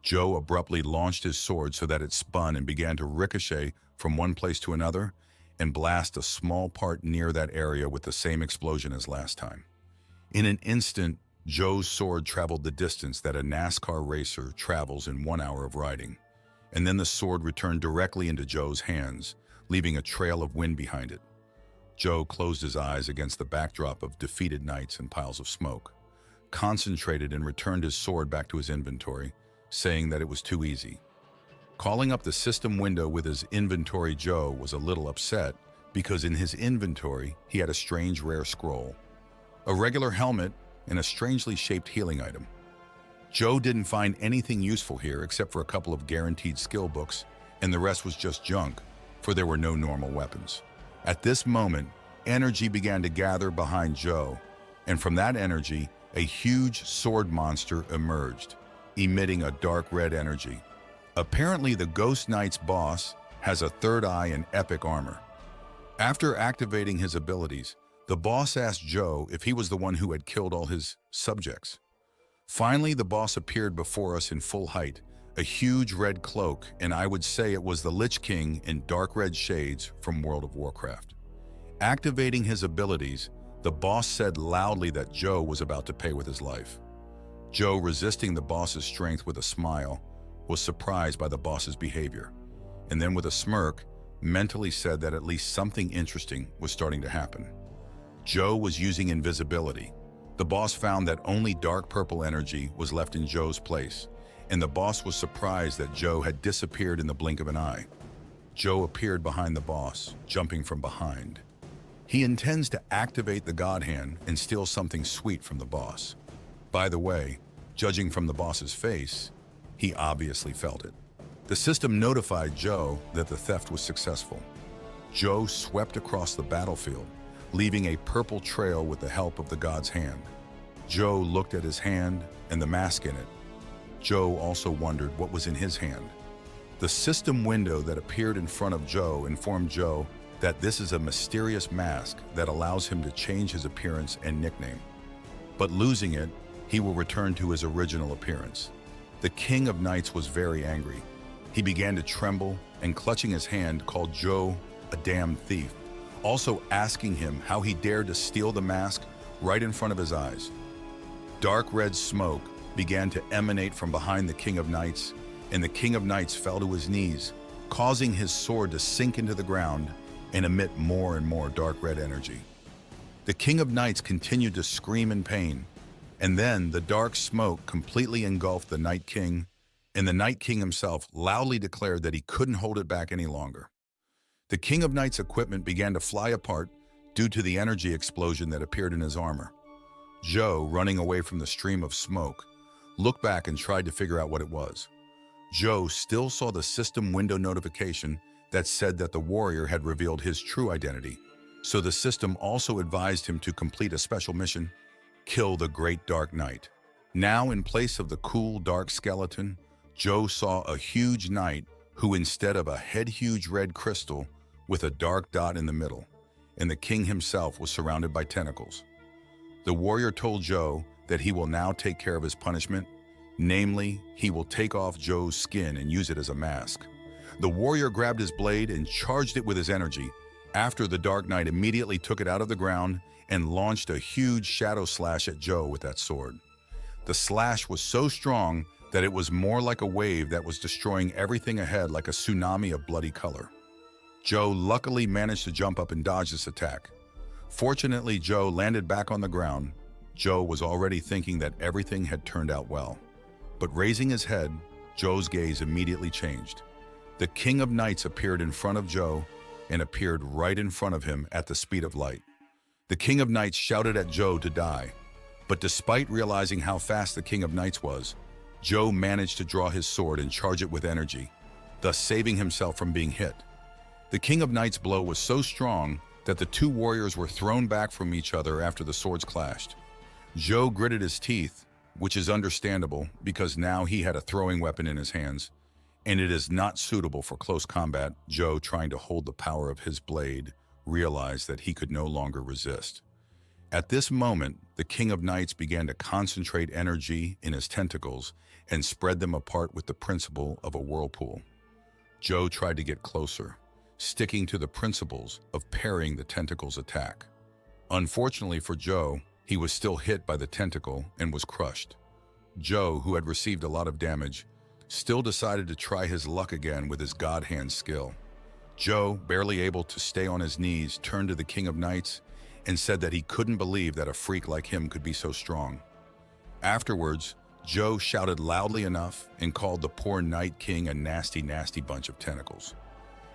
Joe abruptly launched his sword so that it spun and began to ricochet from one place to another and blast a small part near that area with the same explosion as last time. In an instant, Joe's sword traveled the distance that a NASCAR racer travels in 1 hour of riding, and then the sword returned directly into Joe's hands, leaving a trail of wind behind it. Joe closed his eyes against the backdrop of defeated knights and piles of smoke, concentrated and returned his sword back to his inventory, saying that it was too easy. Calling up the system window with his inventory, Joe was a little upset because in his inventory he had a strange rare scroll, a regular helmet, and a strangely shaped healing item. Joe didn't find anything useful here except for a couple of guaranteed skill books, and the rest was just junk, for there were no normal weapons. At this moment, energy began to gather behind Joe, and from that energy, a huge sword monster emerged, emitting a dark red energy. Apparently, the Ghost Knight's boss has a third eye and epic armor. After activating his abilities, the boss asked Joe if he was the one who had killed all his subjects. Finally, the boss appeared before us in full height, a huge red cloak, and I would say it was the Lich King in dark red shades from World of Warcraft. Activating his abilities, the boss said loudly that Joe was about to pay with his life. Joe, resisting the boss's strength with a smile, was surprised by the boss's behavior, and then with a smirk, mentally said that at least something interesting was starting to happen. Joe was using invisibility. The boss found that only dark purple energy was left in Joe's place, and the boss was surprised that Joe had disappeared in the blink of an eye. Joe appeared behind the boss, jumping from behind. He intends to activate the God Hand and steal something sweet from the boss. By the way, judging from the boss's face, he obviously felt it. The system notified Joe that the theft was successful. Joe swept across the battlefield, leaving a purple trail with the help of the God's Hand. Joe looked at his hand and the mask in it. Joe also wondered what was in his hand. The system window that appeared in front of Joe informed Joe that this is a mysterious mask that allows him to change his appearance and nickname. But losing it, he will return to his original appearance. The King of Knights was very angry. He began to tremble and, clutching his hand, called Joe a damn thief, also asking him how he dared to steal the mask right in front of his eyes. Dark red smoke began to emanate from behind the King of Knights, and the King of Knights fell to his knees, causing his sword to sink into the ground and emit more and more dark red energy. The King of Knights continued to scream in pain, and then the dark smoke completely engulfed the Night King, and the Night King himself loudly declared that he couldn't hold it back any longer. The King of Knights' equipment began to fly apart due to the energy explosion that appeared in his armor. Joe, running away from the stream of smoke, looked back and tried to figure out what it was. Joe still saw the system window notification that said that the warrior had revealed his true identity, so the system also advised him to complete a special mission: kill the Great Dark Knight. Now, in place of the cool, dark skeleton, Joe saw a huge knight who, instead of a head-huge red crystal with a dark dot in the middle, and the king himself was surrounded by tentacles. The warrior told Joe that he will now take care of his punishment, namely, he will take off Joe's skin and use it as a mask. The warrior grabbed his blade and charged it with his energy, after the Dark Knight immediately took it out of the ground and launched a huge shadow slash at Joe with that sword. The slash was so strong that it was more like a wave that was destroying everything ahead like a tsunami of bloody color. Joe luckily managed to jump up and dodge this attack. Fortunately, Joe landed back on the ground. Joe was already thinking that everything had turned out well. But raising his head, Joe's gaze immediately changed. The King of Knights appeared in front of Joe and appeared right in front of him at the speed of light. The King of Knights shouted at Joe to die, but despite realizing how fast the King of Knights was, Joe managed to draw his sword and charge it with energy, thus saving himself from being hit. The King of Knights' blow was so strong that the two warriors were thrown back from each other after the swords clashed. Joe gritted his teeth, which is understandable because now he had a throwing weapon in his hands, and it is not suitable for close combat. Joe, trying to hold the power of his blade, realized that he could no longer resist. At this moment, the King of Knights began to concentrate energy in his tentacles and spread them apart with the principle of a whirlpool. Joe tried to get closer, sticking to the principles of parrying the tentacle's attack. Unfortunately for Joe, he was still hit by the tentacle and was crushed. Joe, who had received a lot of damage, still decided to try his luck again with his God Hand skill. Joe, barely able to stay on his knees, turned to the King of Knights and said that he couldn't believe that a freak like him could be so strong. Afterwards, Joe shouted loudly enough and called the poor Night King a nasty, nasty bunch of tentacles.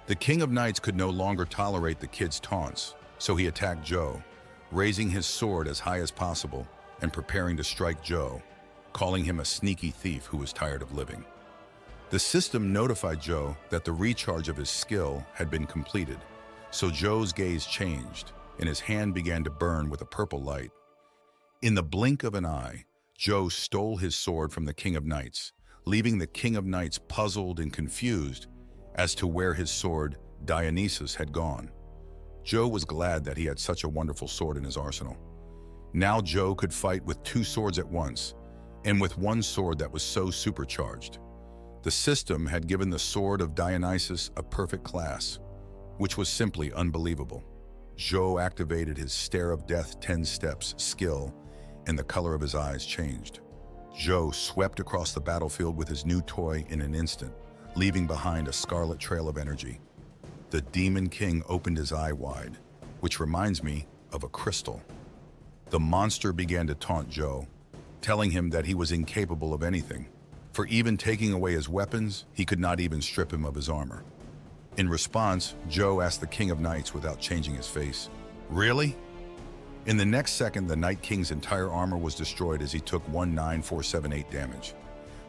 The King of Knights could no longer tolerate the kid's taunts, so he attacked Joe, raising his sword as high as possible and preparing to strike Joe, calling him a sneaky thief who was tired of living. The system notified Joe that the recharge of his skill had been completed, so Joe's gaze changed and his hand began to burn with a purple light. In the blink of an eye, Joe stole his sword from the King of Knights, leaving the King of Knights puzzled and confused as to where his sword, Dionysus, had gone. Joe was glad that he had such a wonderful sword in his arsenal. Now Joe could fight with two swords at once, and with one sword that was so supercharged. The system had given the sword of Dionysus a perfect class, which was simply unbelievable. Joe activated his Stare of Death 10 steps skill, and the color of his eyes changed. Joe swept across the battlefield with his new toy in an instant, leaving behind a scarlet trail of energy. The Demon King opened his eye wide, which reminds me of a crystal. The monster began to taunt Joe, telling him that he was incapable of anything. For even taking away his weapons, he could not even strip him of his armor. In response, Joe asked the King of Knights without changing his face, "Really?" In the next second, the Night King's entire armor was destroyed as he took 19478 damage.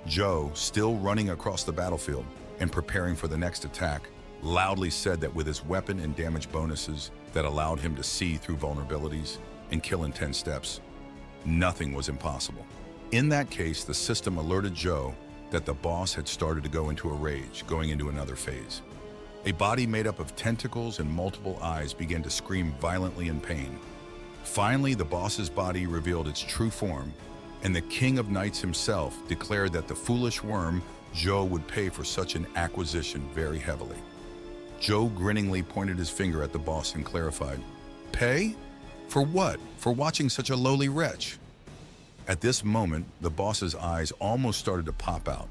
Joe, still running across the battlefield and preparing for the next attack, loudly said that with his weapon and damage bonuses that allowed him to see through vulnerabilities and kill in 10 steps, nothing was impossible. In that case, the system alerted Joe that the boss had started to go into a rage, going into another phase. A body made up of tentacles and multiple eyes began to scream violently in pain. Finally, the boss's body revealed its true form, and the King of Knights himself declared that the foolish worm Joe would pay for such an acquisition very heavily. Joe grinningly pointed his finger at the boss and clarified, "Pay? For what? For watching such a lowly wretch?" At this moment, the boss's eyes almost started to pop out.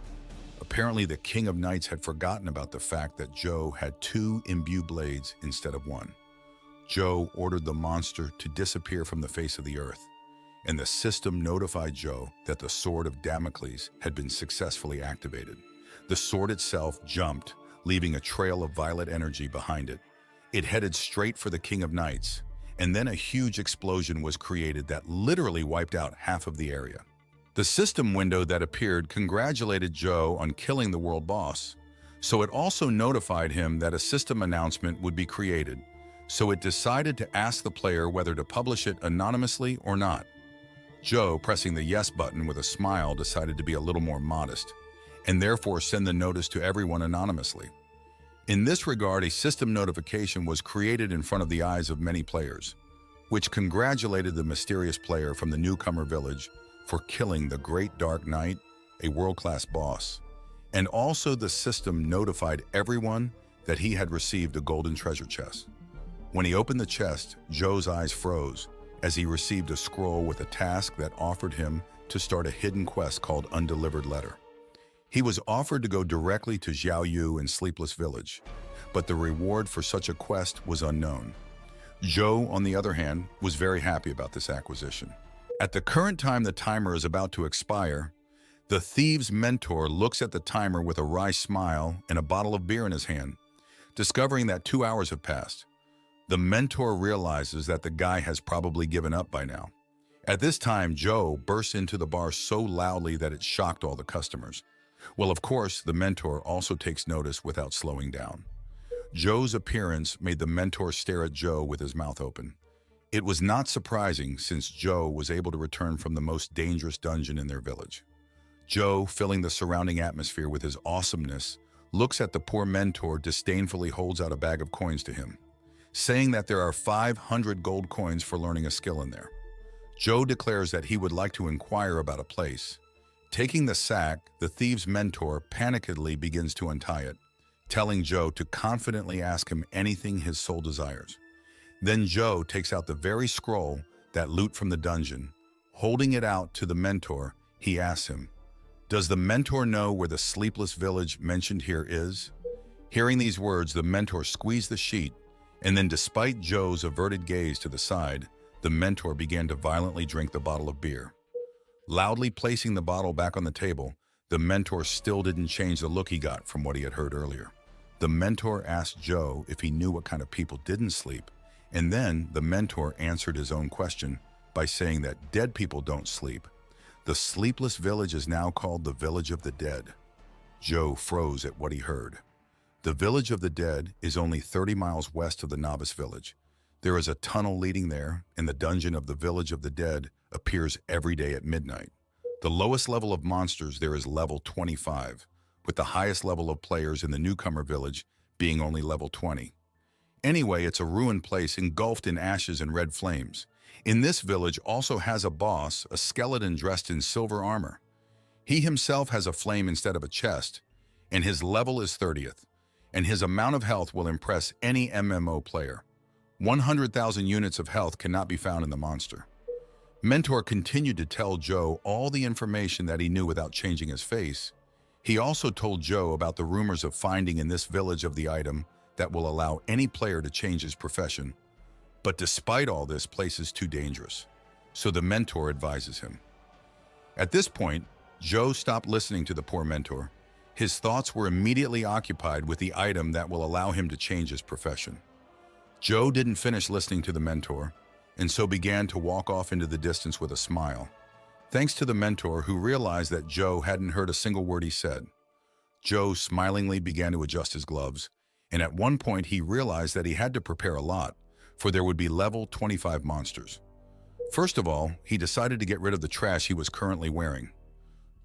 Apparently, the King of Knights had forgotten about the fact that Joe had two imbue blades instead of one. Joe ordered the monster to disappear from the face of the earth, and the system notified Joe that the Sword of Damocles had been successfully activated. The sword itself jumped, leaving a trail of violet energy behind it. It headed straight for the King of Knights, and then a huge explosion was created that literally wiped out half of the area. The system window that appeared congratulated Joe on killing the world boss, so it also notified him that a system announcement would be created, so it decided to ask the player whether to publish it anonymously or not. Joe, pressing the yes button with a smile, decided to be a little more modest, and therefore send the notice to everyone anonymously. In this regard, a system notification was created in front of the eyes of many players, which congratulated the mysterious player from the newcomer village for killing the Great Dark Knight, a world-class boss. And also the system notified everyone that he had received a golden treasure chest. When he opened the chest, Joe's eyes froze as he received a scroll with a task that offered him to start a hidden quest called Undelivered Letter. He was offered to go directly to Xiaoyu in Sleepless Village, but the reward for such a quest was unknown. Joe, on the other hand, was very happy about this acquisition. At the current time the timer is about to expire, the thieves' mentor looks at the timer with a wry smile and a bottle of beer in his hand, discovering that 2 hours have passed. The mentor realizes that the guy has probably given up by now. At this time, Joe bursts into the bar so loudly that it shocked all the customers. Well, of course, the mentor also takes notice without slowing down. Joe's appearance made the mentor stare at Joe with his mouth open. It was not surprising since Joe was able to return from the most dangerous dungeon in their village. Joe, filling the surrounding atmosphere with his awesomeness, looks at the poor mentor, disdainfully holds out a bag of coins to him, saying that there are 500 gold coins for learning a skill in there. Joe declares that he would like to inquire about a place. Taking the sack, the thieves' mentor panikedly begins to untie it, telling Joe to confidently ask him anything his soul desires. Then Joe takes out the very scroll that loot from the dungeon. Holding it out to the mentor, he asks him, "Does the mentor know where the Sleepless Village mentioned here is?" Hearing these words, the mentor squeezed the sheet, and then despite Joe's averted gaze to the side, the mentor began to violently drink the bottle of beer. Loudly placing the bottle back on the table, the mentor still didn't change the look he got from what he had heard earlier. The mentor asked Joe if he knew what kind of people didn't sleep, and then the mentor answered his own question by saying that dead people don't sleep. The sleepless village is now called the Village of the Dead. Joe froze at what he heard. The Village of the Dead is only 30 miles west of the Novice Village. There is a tunnel leading there, and the dungeon of the Village of the Dead appears every day at midnight. The lowest level of monsters there is level 25, with the highest level of players in the newcomer village being only level 20. Anyway, it's a ruined place engulfed in ashes and red flames. In this village also has a boss, a skeleton dressed in silver armor. He himself has a flame instead of a chest, and his level is 30th, and his amount of health will impress any MMO player. 100,000 units of health cannot be found in the monster. Mentor continued to tell Joe all the information that he knew without changing his face. He also told Joe about the rumors of finding in this village of the item that will allow any player to change his profession. But despite all this, place is too dangerous, so the mentor advises him. At this point, Joe stopped listening to the poor mentor. His thoughts were immediately occupied with the item that will allow him to change his profession. Joe didn't finish listening to the mentor, and so began to walk off into the distance with a smile, thanks to the mentor who realized that Joe hadn't heard a single word he said. Joe smilingly began to adjust his gloves, and at one point he realized that he had to prepare a lot, for there would be level 25 monsters. First of all, he decided to get rid of the trash he was currently wearing.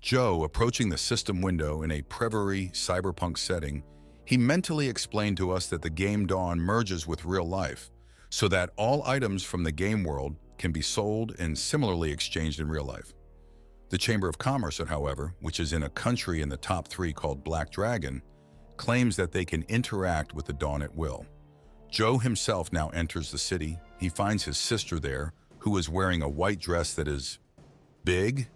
Joe, approaching the system window in a Preverie cyberpunk setting, he mentally explained to us that the game Dawn merges with real life, so that all items from the game world can be sold and similarly exchanged in real life. The Chamber of Commerce, however, which is in a country in the top 3 called Black Dragon, claims that they can interact with the Dawn at will. Joe himself now enters the city. He finds his sister there, who is wearing a white dress that is big,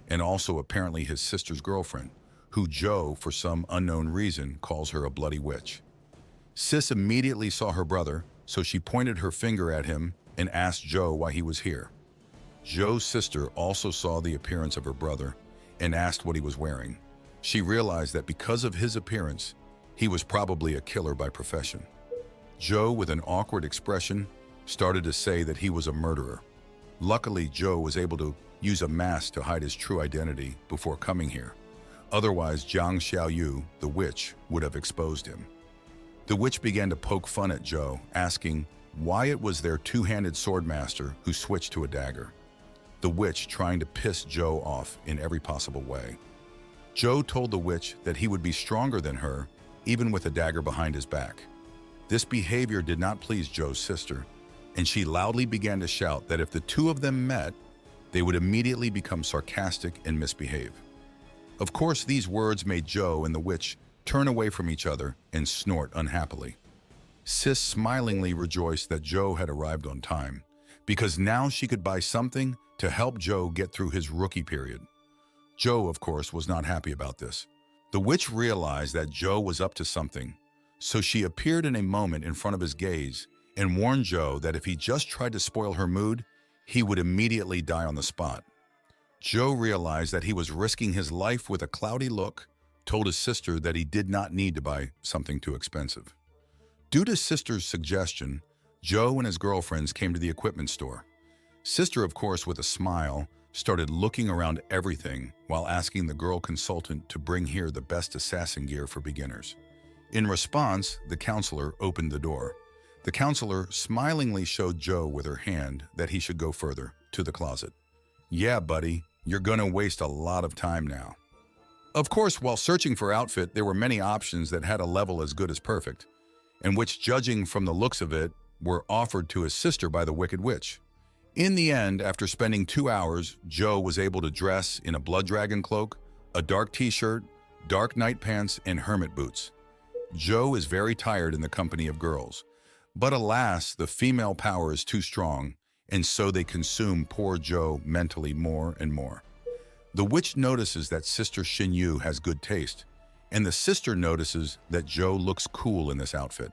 and also apparently his sister's girlfriend, who Joe, for some unknown reason, calls her a bloody witch. Sis immediately saw her brother, so she pointed her finger at him and asked Joe why he was here. Joe's sister also saw the appearance of her brother and asked what he was wearing. She realized that because of his appearance, he was probably a killer by profession. Joe, with an awkward expression, started to say that he was a murderer. Luckily, Joe was able to use a mask to hide his true identity before coming here. Otherwise, Jiang Xiaoyu, the witch, would have exposed him. The witch began to poke fun at Joe, asking why it was their two-handed swordmaster who switched to a dagger. The witch trying to piss Joe off in every possible way. Joe told the witch that he would be stronger than her, even with a dagger behind his back. This behavior did not please Joe's sister, and she loudly began to shout that if the two of them met, they would immediately become sarcastic and misbehave. Of course, these words made Joe and the witch turn away from each other and snort unhappily. Sis smilingly rejoiced that Joe had arrived on time, because now she could buy something to help Joe get through his rookie period. Joe, of course, was not happy about this. The witch realized that Joe was up to something, so she appeared in a moment in front of his gaze and warned Joe that if he just tried to spoil her mood, he would immediately die on the spot. Joe realized that he was risking his life with a cloudy look, told his sister that he did not need to buy something too expensive. Due to sister's suggestion, Joe and his girlfriends came to the equipment store. Sister, of course, with a smile, started looking around everything while asking the girl consultant to bring here the best assassin gear for beginners. In response, the counselor opened the door. The counselor smilingly showed Joe with her hand that he should go further, to the closet. Yeah, buddy, you're gonna waste a lot of time now. Of course, while searching for outfit, there were many options that had a level as good as perfect, and which, judging from the looks of it, were offered to his sister by the Wicked Witch. In the end, after spending 2 hours, Joe was able to dress in a blood dragon cloak, a dark t-shirt, dark night pants, and hermit boots. Joe is very tired in the company of girls, but alas, the female power is too strong, and so they consume poor Joe mentally more and more. The witch notices that Sister Xinyu has good taste, and the sister notices that Joe looks cool in this outfit.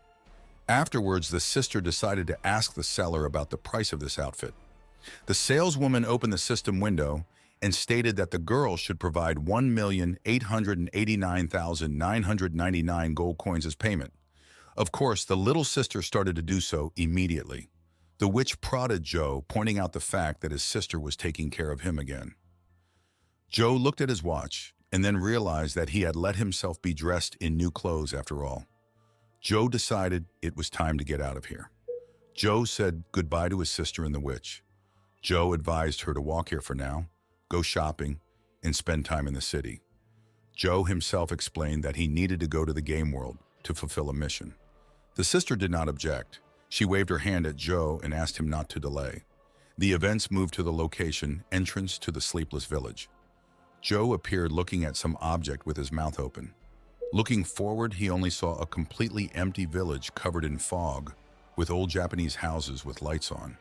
Afterwards, the sister decided to ask the seller about the price of this outfit. The saleswoman opened the system window and stated that the girl should provide 1,889,999 gold coins as payment. Of course, the little sister started to do so immediately. The witch prodded Joe, pointing out the fact that his sister was taking care of him again. Joe looked at his watch and then realized that he had let himself be dressed in new clothes after all. Joe decided it was time to get out of here. Joe said goodbye to his sister and the witch. Joe advised her to walk here for now, go shopping, and spend time in the city. Joe himself explained that he needed to go to the game world to fulfill a mission. The sister did not object. She waved her hand at Joe and asked him not to delay. The events moved to the location, entrance to the sleepless village. Joe appeared looking at some object with his mouth open. Looking forward, he only saw a completely empty village covered in fog, with old Japanese houses with lights on.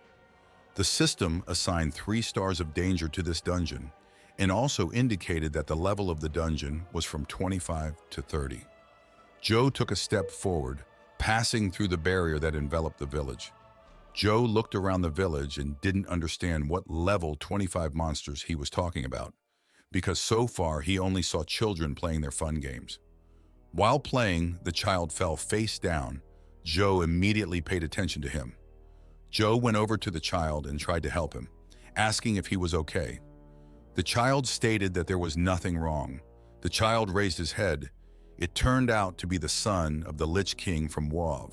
The system assigned 3 stars of danger to this dungeon and also indicated that the level of the dungeon was from 25 to 30. Joe took a step forward, passing through the barrier that enveloped the village. Joe looked around the village and didn't understand what level 25 monsters he was talking about, because so far he only saw children playing their fun games. While playing, the child fell face down. Joe immediately paid attention to him. Joe went over to the child and tried to help him, asking if he was okay. The child stated that there was nothing wrong. The child raised his head. It turned out to be the son of the Lich King from WoW.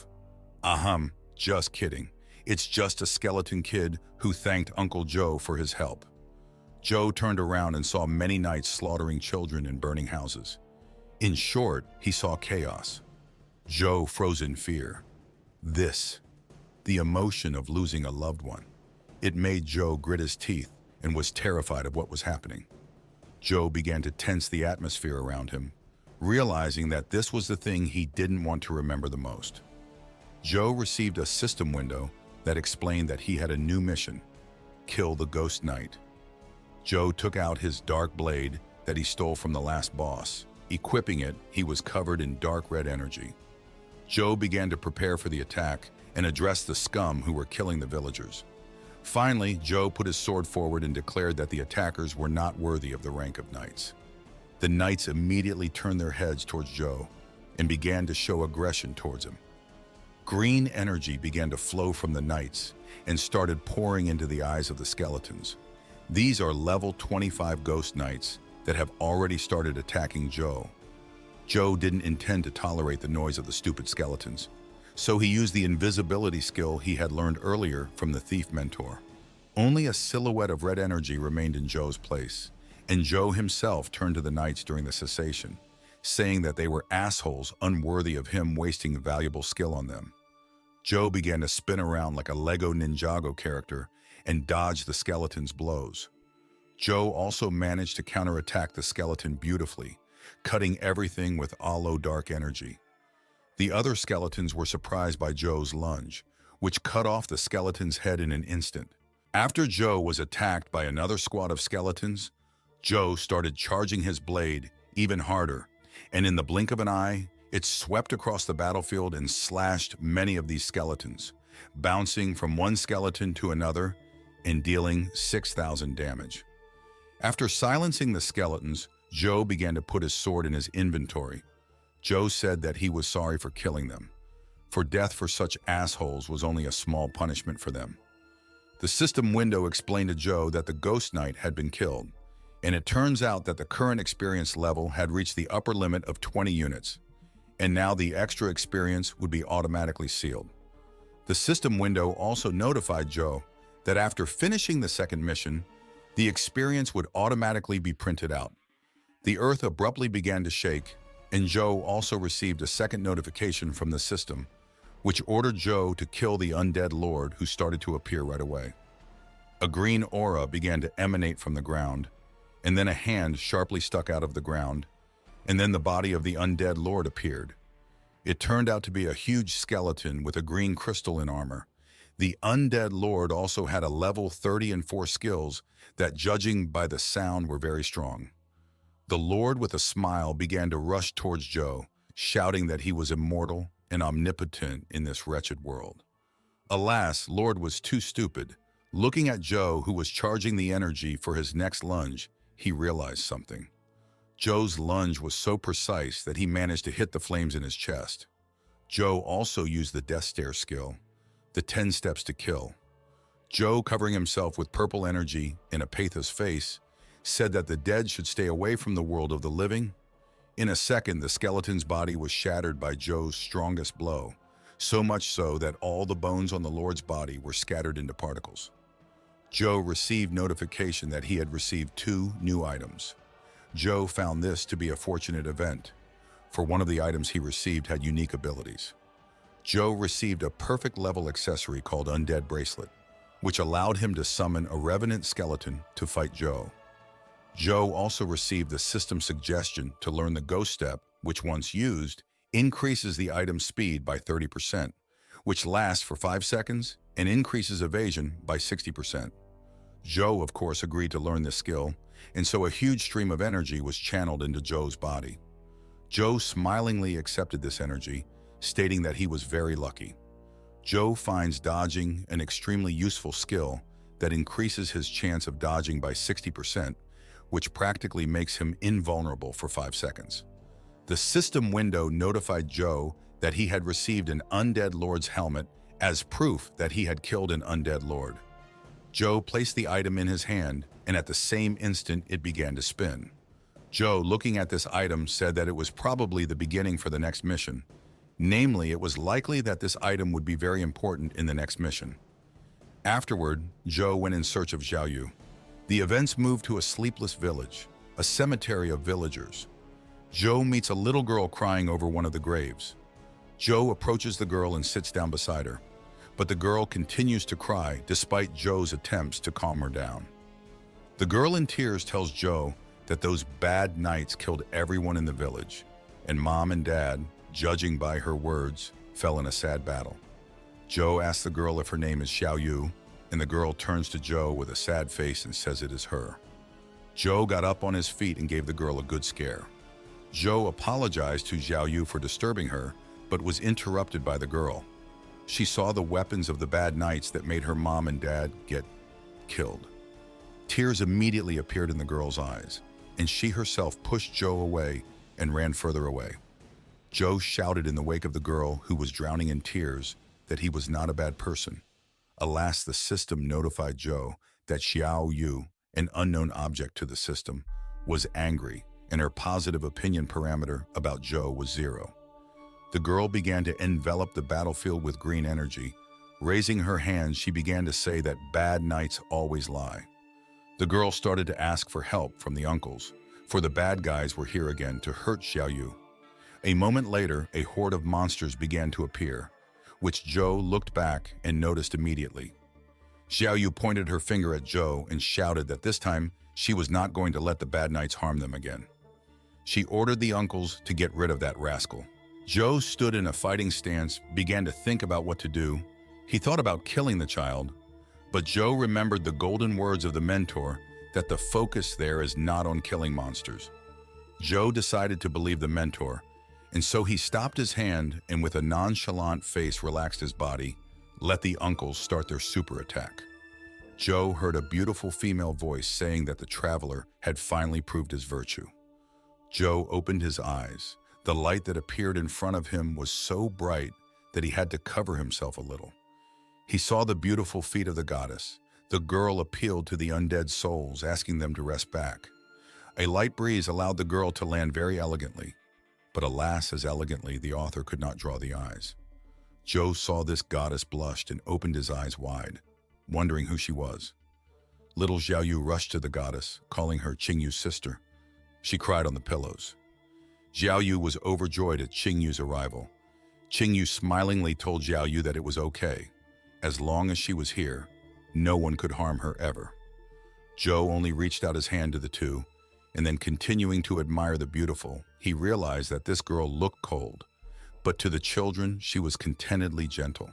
Just kidding. It's just a skeleton kid who thanked Uncle Joe for his help. Joe turned around and saw many knights slaughtering children and burning houses. In short, he saw chaos. Joe froze in fear. The emotion of losing a loved one. It made Joe grit his teeth and was terrified of what was happening. Joe began to tense the atmosphere around him, realizing that this was the thing he didn't want to remember the most. Joe received a system window that explained that he had a new mission: kill the Ghost Knight. Joe took out his dark blade that he stole from the last boss. Equipping it, he was covered in dark red energy. Joe began to prepare for the attack and address the scum who were killing the villagers. Finally, Joe put his sword forward and declared that the attackers were not worthy of the rank of knights. The knights immediately turned their heads towards Joe and began to show aggression towards him. Green energy began to flow from the knights and started pouring into the eyes of the skeletons. These are level 25 ghost knights that have already started attacking Joe. Joe didn't intend to tolerate the noise of the stupid skeletons, so he used the invisibility skill he had learned earlier from the thief mentor. Only a silhouette of red energy remained in Joe's place, and Joe himself turned to the knights during the cessation, saying that they were assholes unworthy of him wasting valuable skill on them. Joe began to spin around like a Lego Ninjago character and dodge the skeleton's blows. Joe also managed to counterattack the skeleton beautifully, cutting everything with hollow dark energy. The other skeletons were surprised by Joe's lunge, which cut off the skeleton's head in an instant. After Joe was attacked by another squad of skeletons, Joe started charging his blade even harder, and in the blink of an eye, it swept across the battlefield and slashed many of these skeletons, bouncing from one skeleton to another and dealing 6,000 damage. After silencing the skeletons, Joe began to put his sword in his inventory. Joe said that he was sorry for killing them, for death for such assholes was only a small punishment for them. The system window explained to Joe that the Ghost Knight had been killed, and it turns out that the current experience level had reached the upper limit of 20 units, and now the extra experience would be automatically sealed. The system window also notified Joe that after finishing the second mission, the experience would automatically be printed out. The earth abruptly began to shake, and Joe also received a second notification from the system, which ordered Joe to kill the undead lord who started to appear right away. A green aura began to emanate from the ground, and then a hand sharply stuck out of the ground, and then the body of the undead lord appeared. It turned out to be a huge skeleton with a green crystal in armor. The undead lord also had a level 30 and 4 skills that, judging by the sound, were very strong. The lord with a smile began to rush towards Joe, shouting that he was immortal and omnipotent in this wretched world. Alas, Lord was too stupid. Looking at Joe, who was charging the energy for his next lunge, he realized something. Joe's lunge was so precise that he managed to hit the flames in his chest. Joe also used the death stare skill, the 10 steps to kill. Joe, covering himself with purple energy in a pathos face, said that the dead should stay away from the world of the living. In a second, the skeleton's body was shattered by Joe's strongest blow, so much so that all the bones on the Lord's body were scattered into particles. Joe received notification that he had received 2 new items. Joe found this to be a fortunate event, for one of the items he received had unique abilities. Joe received a perfect level accessory called Undead Bracelet, which allowed him to summon a revenant skeleton to fight Joe. Joe also received the system suggestion to learn the Ghost Step, which once used, increases the item's speed by 30%, which lasts for 5 seconds and increases evasion by 60%. Joe, of course, agreed to learn this skill, and so a huge stream of energy was channeled into Joe's body. Joe smilingly accepted this energy, stating that he was very lucky. Joe finds dodging an extremely useful skill that increases his chance of dodging by 60%, which practically makes him invulnerable for 5 seconds. The system window notified Joe that he had received an Undead Lord's helmet as proof that he had killed an Undead Lord. Joe placed the item in his hand, and at the same instant it began to spin. Joe, looking at this item, said that it was probably the beginning for the next mission. Namely, it was likely that this item would be very important in the next mission. Afterward, Joe went in search of Xiaoyu. The events moved to a sleepless village, a cemetery of villagers. Joe meets a little girl crying over one of the graves. Joe approaches the girl and sits down beside her, but the girl continues to cry despite Joe's attempts to calm her down. The girl in tears tells Joe that those bad knights killed everyone in the village, and Mom and Dad, judging by her words, fell in a sad battle. Joe asks the girl if her name is Xiaoyu, and the girl turns to Joe with a sad face and says it is her. Joe got up on his feet and gave the girl a good scare. Joe apologized to Xiaoyu for disturbing her, but was interrupted by the girl. She saw the weapons of the bad knights that made her mom and dad get killed. Tears immediately appeared in the girl's eyes, and she herself pushed Joe away and ran further away. Joe shouted in the wake of the girl, who was drowning in tears, that he was not a bad person. Alas, the system notified Joe that Xiaoyu, an unknown object to the system, was angry, and her positive opinion parameter about Joe was 0. The girl began to envelop the battlefield with green energy. Raising her hands, she began to say that bad knights always lie. The girl started to ask for help from the uncles, for the bad guys were here again to hurt Xiaoyu. A moment later, a horde of monsters began to appear, which Joe looked back and noticed immediately. Xiaoyu pointed her finger at Joe and shouted that this time she was not going to let the bad knights harm them again. She ordered the uncles to get rid of that rascal. Joe stood in a fighting stance, began to think about what to do. He thought about killing the child, but Joe remembered the golden words of the mentor that the focus there is not on killing monsters. Joe decided to believe the mentor, and so he stopped his hand and with a nonchalant face relaxed his body, let the uncles start their super attack. Joe heard a beautiful female voice saying that the traveler had finally proved his virtue. Joe opened his eyes. The light that appeared in front of him was so bright that he had to cover himself a little. He saw the beautiful feet of the goddess. The girl appealed to the undead souls, asking them to rest back. A light breeze allowed the girl to land very elegantly, but alas, as elegantly, the author could not draw the eyes. Joe saw this goddess blushed and opened his eyes wide, wondering who she was. Little Xiaoyu rushed to the goddess, calling her Qingyu's sister. She cried on the pillows. Xiaoyu was overjoyed at Qingyu's arrival. Qingyu smilingly told Xiaoyu that it was okay. As long as she was here, no one could harm her ever. Joe only reached out his hand to the two, and then continuing to admire the beautiful, he realized that this girl looked cold, but to the children she was contentedly gentle.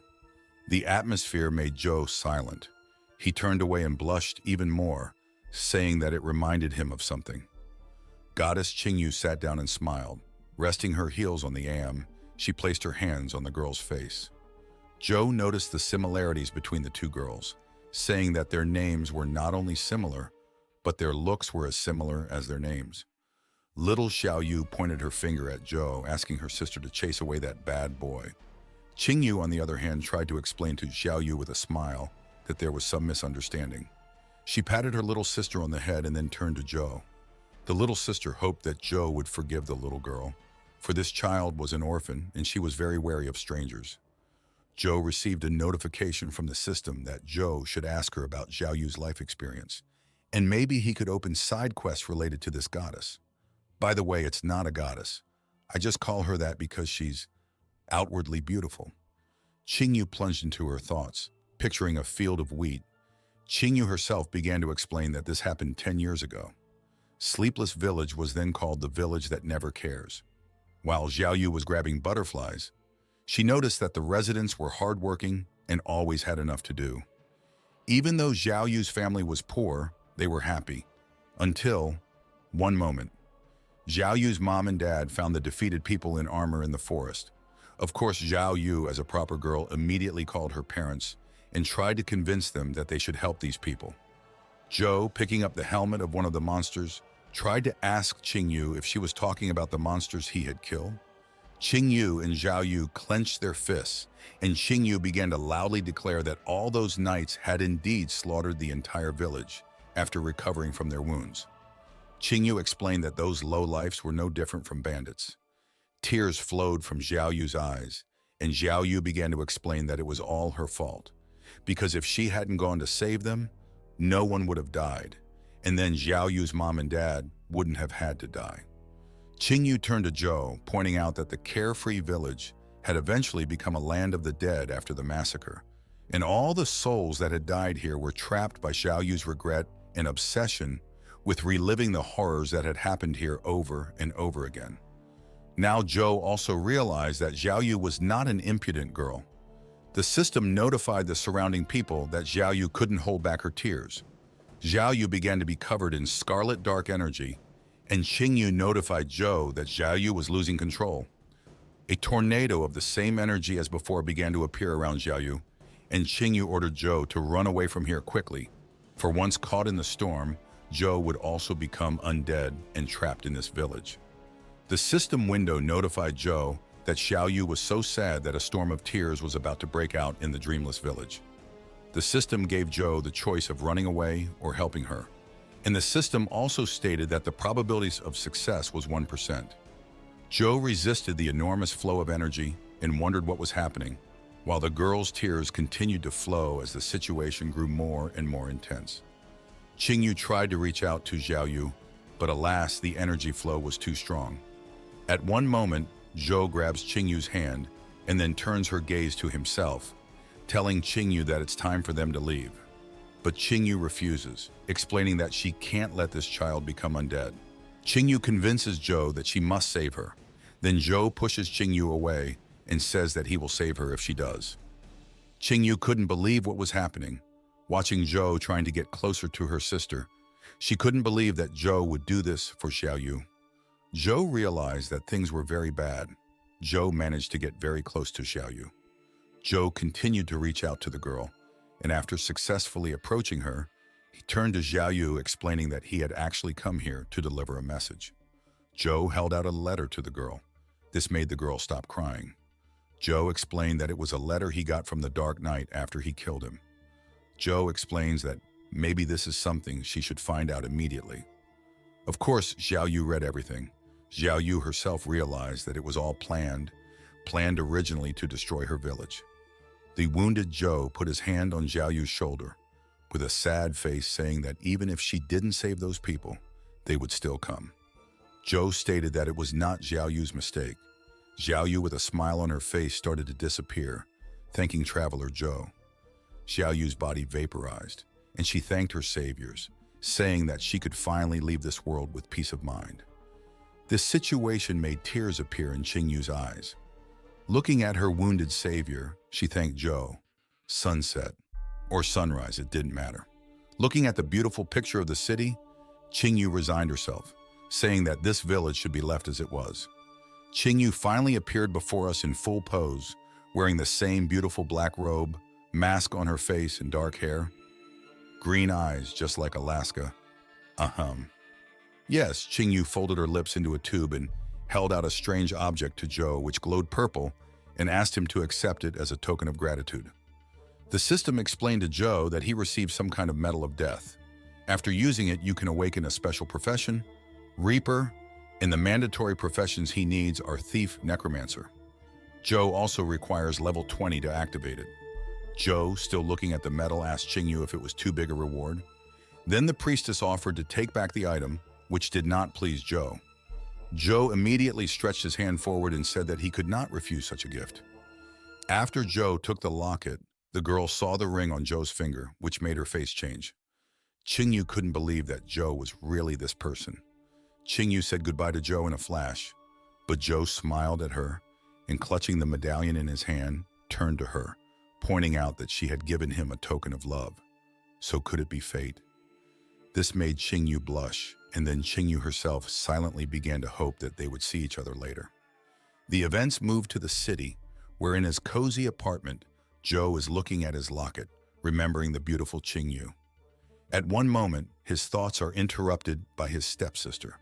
The atmosphere made Joe silent. He turned away and blushed even more, saying that it reminded him of something. Goddess Qingyu sat down and smiled. Resting her heels on the am, she placed her hands on the girl's face. Joe noticed the similarities between the two girls. saying that their names were not only similar, but their looks were as similar as their names. Little Xiao Yu pointed her finger at Zhou, asking her sister to chase away that bad boy. Qing Yu, on the other hand, tried to explain to Xiao Yu with a smile that there was some misunderstanding. She patted her little sister on the head and then turned to Zhou. The little sister hoped that Zhou would forgive the little girl, for this child was an orphan and she was very wary of strangers. Zhou received a notification from the system that Zhou should ask her about Xiao Yu's life experience, and maybe he could open side quests related to this goddess. By the way, it's not a goddess. I just call her that because she's outwardly beautiful. Qing Yu plunged into her thoughts, picturing a field of wheat. Qing Yu herself began to explain that this happened 10 years ago. Sleepless Village was then called the Village That Never Cares. While Xiao Yu was grabbing butterflies, she noticed that the residents were hardworking and always had enough to do. Even though Xiao Yu's family was poor, they were happy. Until one moment. Xiao Yu's mom and dad found the defeated people in armor in the forest. Of course, Xiao Yu, as a proper girl, immediately called her parents and tried to convince them that they should help these people. Zhou, picking up the helmet of one of the monsters, tried to ask Qing Yu if she was talking about the monsters he had killed. Qing Yu and Xiao Yu clenched their fists, and Qing Yu began to loudly declare that all those knights had indeed slaughtered the entire village after recovering from their wounds. Qing Yu explained that those lowlifes were no different from bandits. Tears flowed from Xiao Yu's eyes, and Xiao Yu began to explain that it was all her fault, because if she hadn't gone to save them, no one would have died, and then Xiao Yu's mom and dad wouldn't have had to die. Qing Yu turned to Zhou, pointing out that the carefree village had eventually become a land of the dead after the massacre, and all the souls that had died here were trapped by Xiao Yu's regret and obsession with reliving the horrors that had happened here over and over again. Now Zhou also realized that Xiao Yu was not an impudent girl. The system notified the surrounding people that Xiao Yu couldn't hold back her tears. Xiao Yu began to be covered in scarlet dark energy, and Qing Yu notified Zhou that Xiao Yu was losing control. A tornado of the same energy as before began to appear around Xiao Yu, and Qing Yu ordered Zhou to run away from here quickly, for once caught in the storm, Zhou would also become undead and trapped in this village. The system window notified Zhou that Xiao Yu was so sad that a storm of tears was about to break out in the dreamless village. The system gave Zhou the choice of running away or helping her, and the system also stated that the probabilities of success was 1%. Zhou resisted the enormous flow of energy and wondered what was happening, while the girl's tears continued to flow as the situation grew more and more intense. Qing Yu tried to reach out to Xiao Yu, but alas, the energy flow was too strong. At one moment, Zhou grabs Qing Yu's hand and then turns her gaze to himself, telling Qing Yu that it's time for them to leave. But Qing Yu refuses, explaining that she can't let this child become undead. Qing Yu convinces Zhou that she must save her. Then Zhou pushes Qing Yu away and says that he will save her if she does. Qing Yu couldn't believe what was happening, watching Zhou trying to get closer to her sister. She couldn't believe that Zhou would do this for Xiao Yu. Zhou realized that things were very bad. Zhou managed to get very close to Xiao Yu. Zhou continued to reach out to the girl, and after successfully approaching her, he turned to Xiao Yu, explaining that he had actually come here to deliver a message. Zhou held out a letter to the girl. This made the girl stop crying. Zhou explained that it was a letter he got from the Dark Knight after he killed him. Zhou explains that maybe this is something she should find out immediately. Of course, Xiao Yu read everything. Xiao Yu herself realized that it was all planned originally to destroy her village. The wounded Zhou put his hand on Xiao Yu's shoulder, with a sad face saying that even if she didn't save those people, they would still come. Zhou stated that it was not Xiao Yu's mistake. Xiao Yu, with a smile on her face, started to disappear, thanking Traveler Zhou. Xiao Yu's body vaporized, and she thanked her saviors, saying that she could finally leave this world with peace of mind. This situation made tears appear in Qing Yu's eyes. Looking at her wounded savior, she thanked Zhou. Sunset, or sunrise, it didn't matter. Looking at the beautiful picture of the city, Qing Yu resigned herself, saying that this village should be left as it was. Qing Yu finally appeared before us in full pose, wearing the same beautiful black robe, mask on her face, and dark hair. green eyes just like Alaska. Yes, Qingyu folded her lips into a tube and held out a strange object to Joe which glowed purple and asked him to accept it as a token of gratitude. The system explained to Joe that he received some kind of medal of death. After using it, you can awaken a special profession, Reaper, and the mandatory professions he needs are Thief, Necromancer. Joe also requires level 20 to activate it. Joe, still looking at the medal, asked Qingyu if it was too big a reward. Then the priestess offered to take back the item, which did not please Joe. Joe immediately stretched his hand forward and said that he could not refuse such a gift. After Joe took the locket, the girl saw the ring on Joe's finger, which made her face change. Qingyu couldn't believe that Joe was really this person. Qingyu said goodbye to Joe in a flash, but Joe smiled at her and, clutching the medallion in his hand, turned to her, pointing out that she had given him a token of love. So could it be fate? This made Qingyu blush, and then Qingyu herself silently began to hope that they would see each other later. The events moved to the city, where in his cozy apartment, Joe is looking at his locket, remembering the beautiful Qingyu. At one moment, his thoughts are interrupted by his stepsister.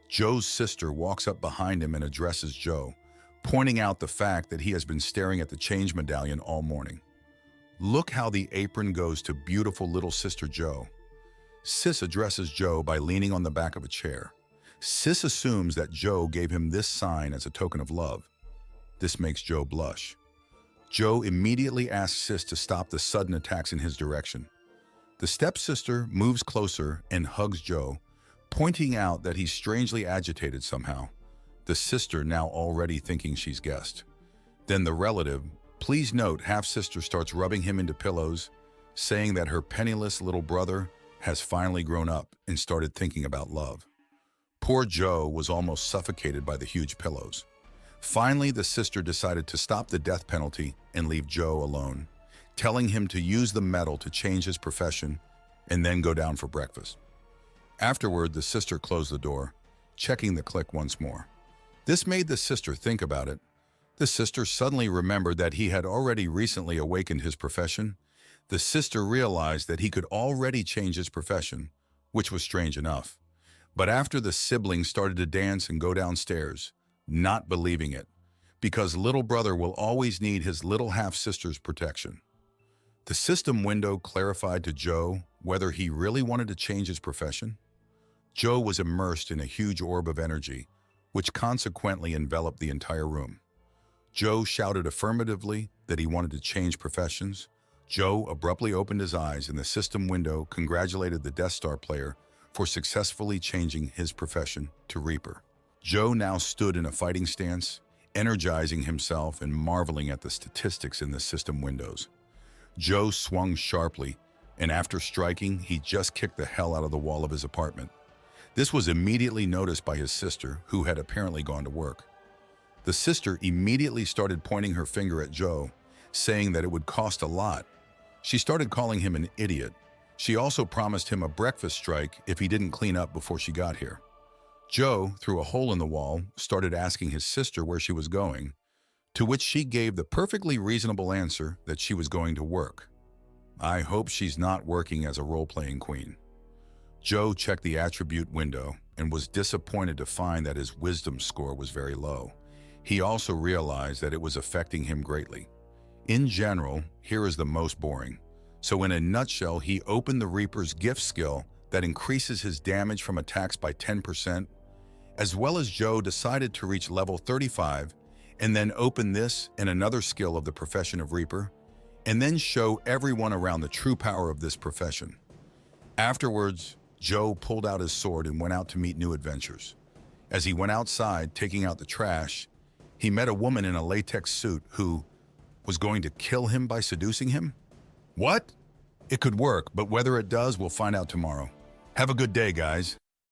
Joe's sister walks up behind him and addresses Joe, pointing out the fact that he has been staring at the change medallion all morning. Look how the apron goes to beautiful little sister Joe. Sis addresses Joe by leaning on the back of a chair. Sis assumes that Joe gave him this sign as a token of love. This makes Joe blush. Joe immediately asks Sis to stop the sudden attacks in his direction. The stepsister moves closer and hugs Joe, pointing out that he's strangely agitated somehow. The sister now already thinking she's guessed. Then the relative, please note, half-sister starts rubbing him into pillows, saying that her penniless little brother has finally grown up and started thinking about love. Poor Joe was almost suffocated by the huge pillows. Finally, the sister decided to stop the death penalty and leave Joe alone, telling him to use the medal to change his profession and then go down for breakfast. Afterward, the sister closed the door, checking the click once more. This made the sister think about it. The sister suddenly remembered that he had already recently awakened his profession. The sister realized that he could already change his profession, which was strange enough. But after the siblings started to dance and go downstairs, not believing it, because little brother will always need his little half-sister's protection. The system window clarified to Joe whether he really wanted to change his profession. Joe was immersed in a huge orb of energy, which consequently enveloped the entire room. Joe shouted affirmatively that he wanted to change professions. Joe abruptly opened his eyes, and the system window congratulated the Death Star player for successfully changing his profession to Reaper. Joe now stood in a fighting stance, energizing himself and marveling at the statistics in the system windows. Joe swung sharply, and after striking, he just kicked the hell out of the wall of his apartment. This was immediately noticed by his sister, who had apparently gone to work. The sister immediately started pointing her finger at Joe, saying that it would cost a lot. She started calling him an idiot. She also promised him a breakfast strike if he didn't clean up before she got here. Joe, through a hole in the wall, started asking his sister where she was going, to which she gave the perfectly reasonable answer that she was going to work. I hope she's not working as a role-playing queen. Joe checked the attribute window and was disappointed to find that his wisdom score was very low. He also realized that it was affecting him greatly. In general, here is the most boring. So in a nutshell, he opened the Reaper's gift skill that increases his damage from attacks by 10%, as well as Joe decided to reach level 35 and then open this and another skill of the profession of Reaper, and then show everyone around the true power of this profession. Afterwards, Joe pulled out his sword and went out to meet new adventures. As he went outside, taking out the trash, he met a woman in a latex suit who was going to kill him by seducing him? What? It could work, but whether it does, we'll find out tomorrow. Have a good day, guys.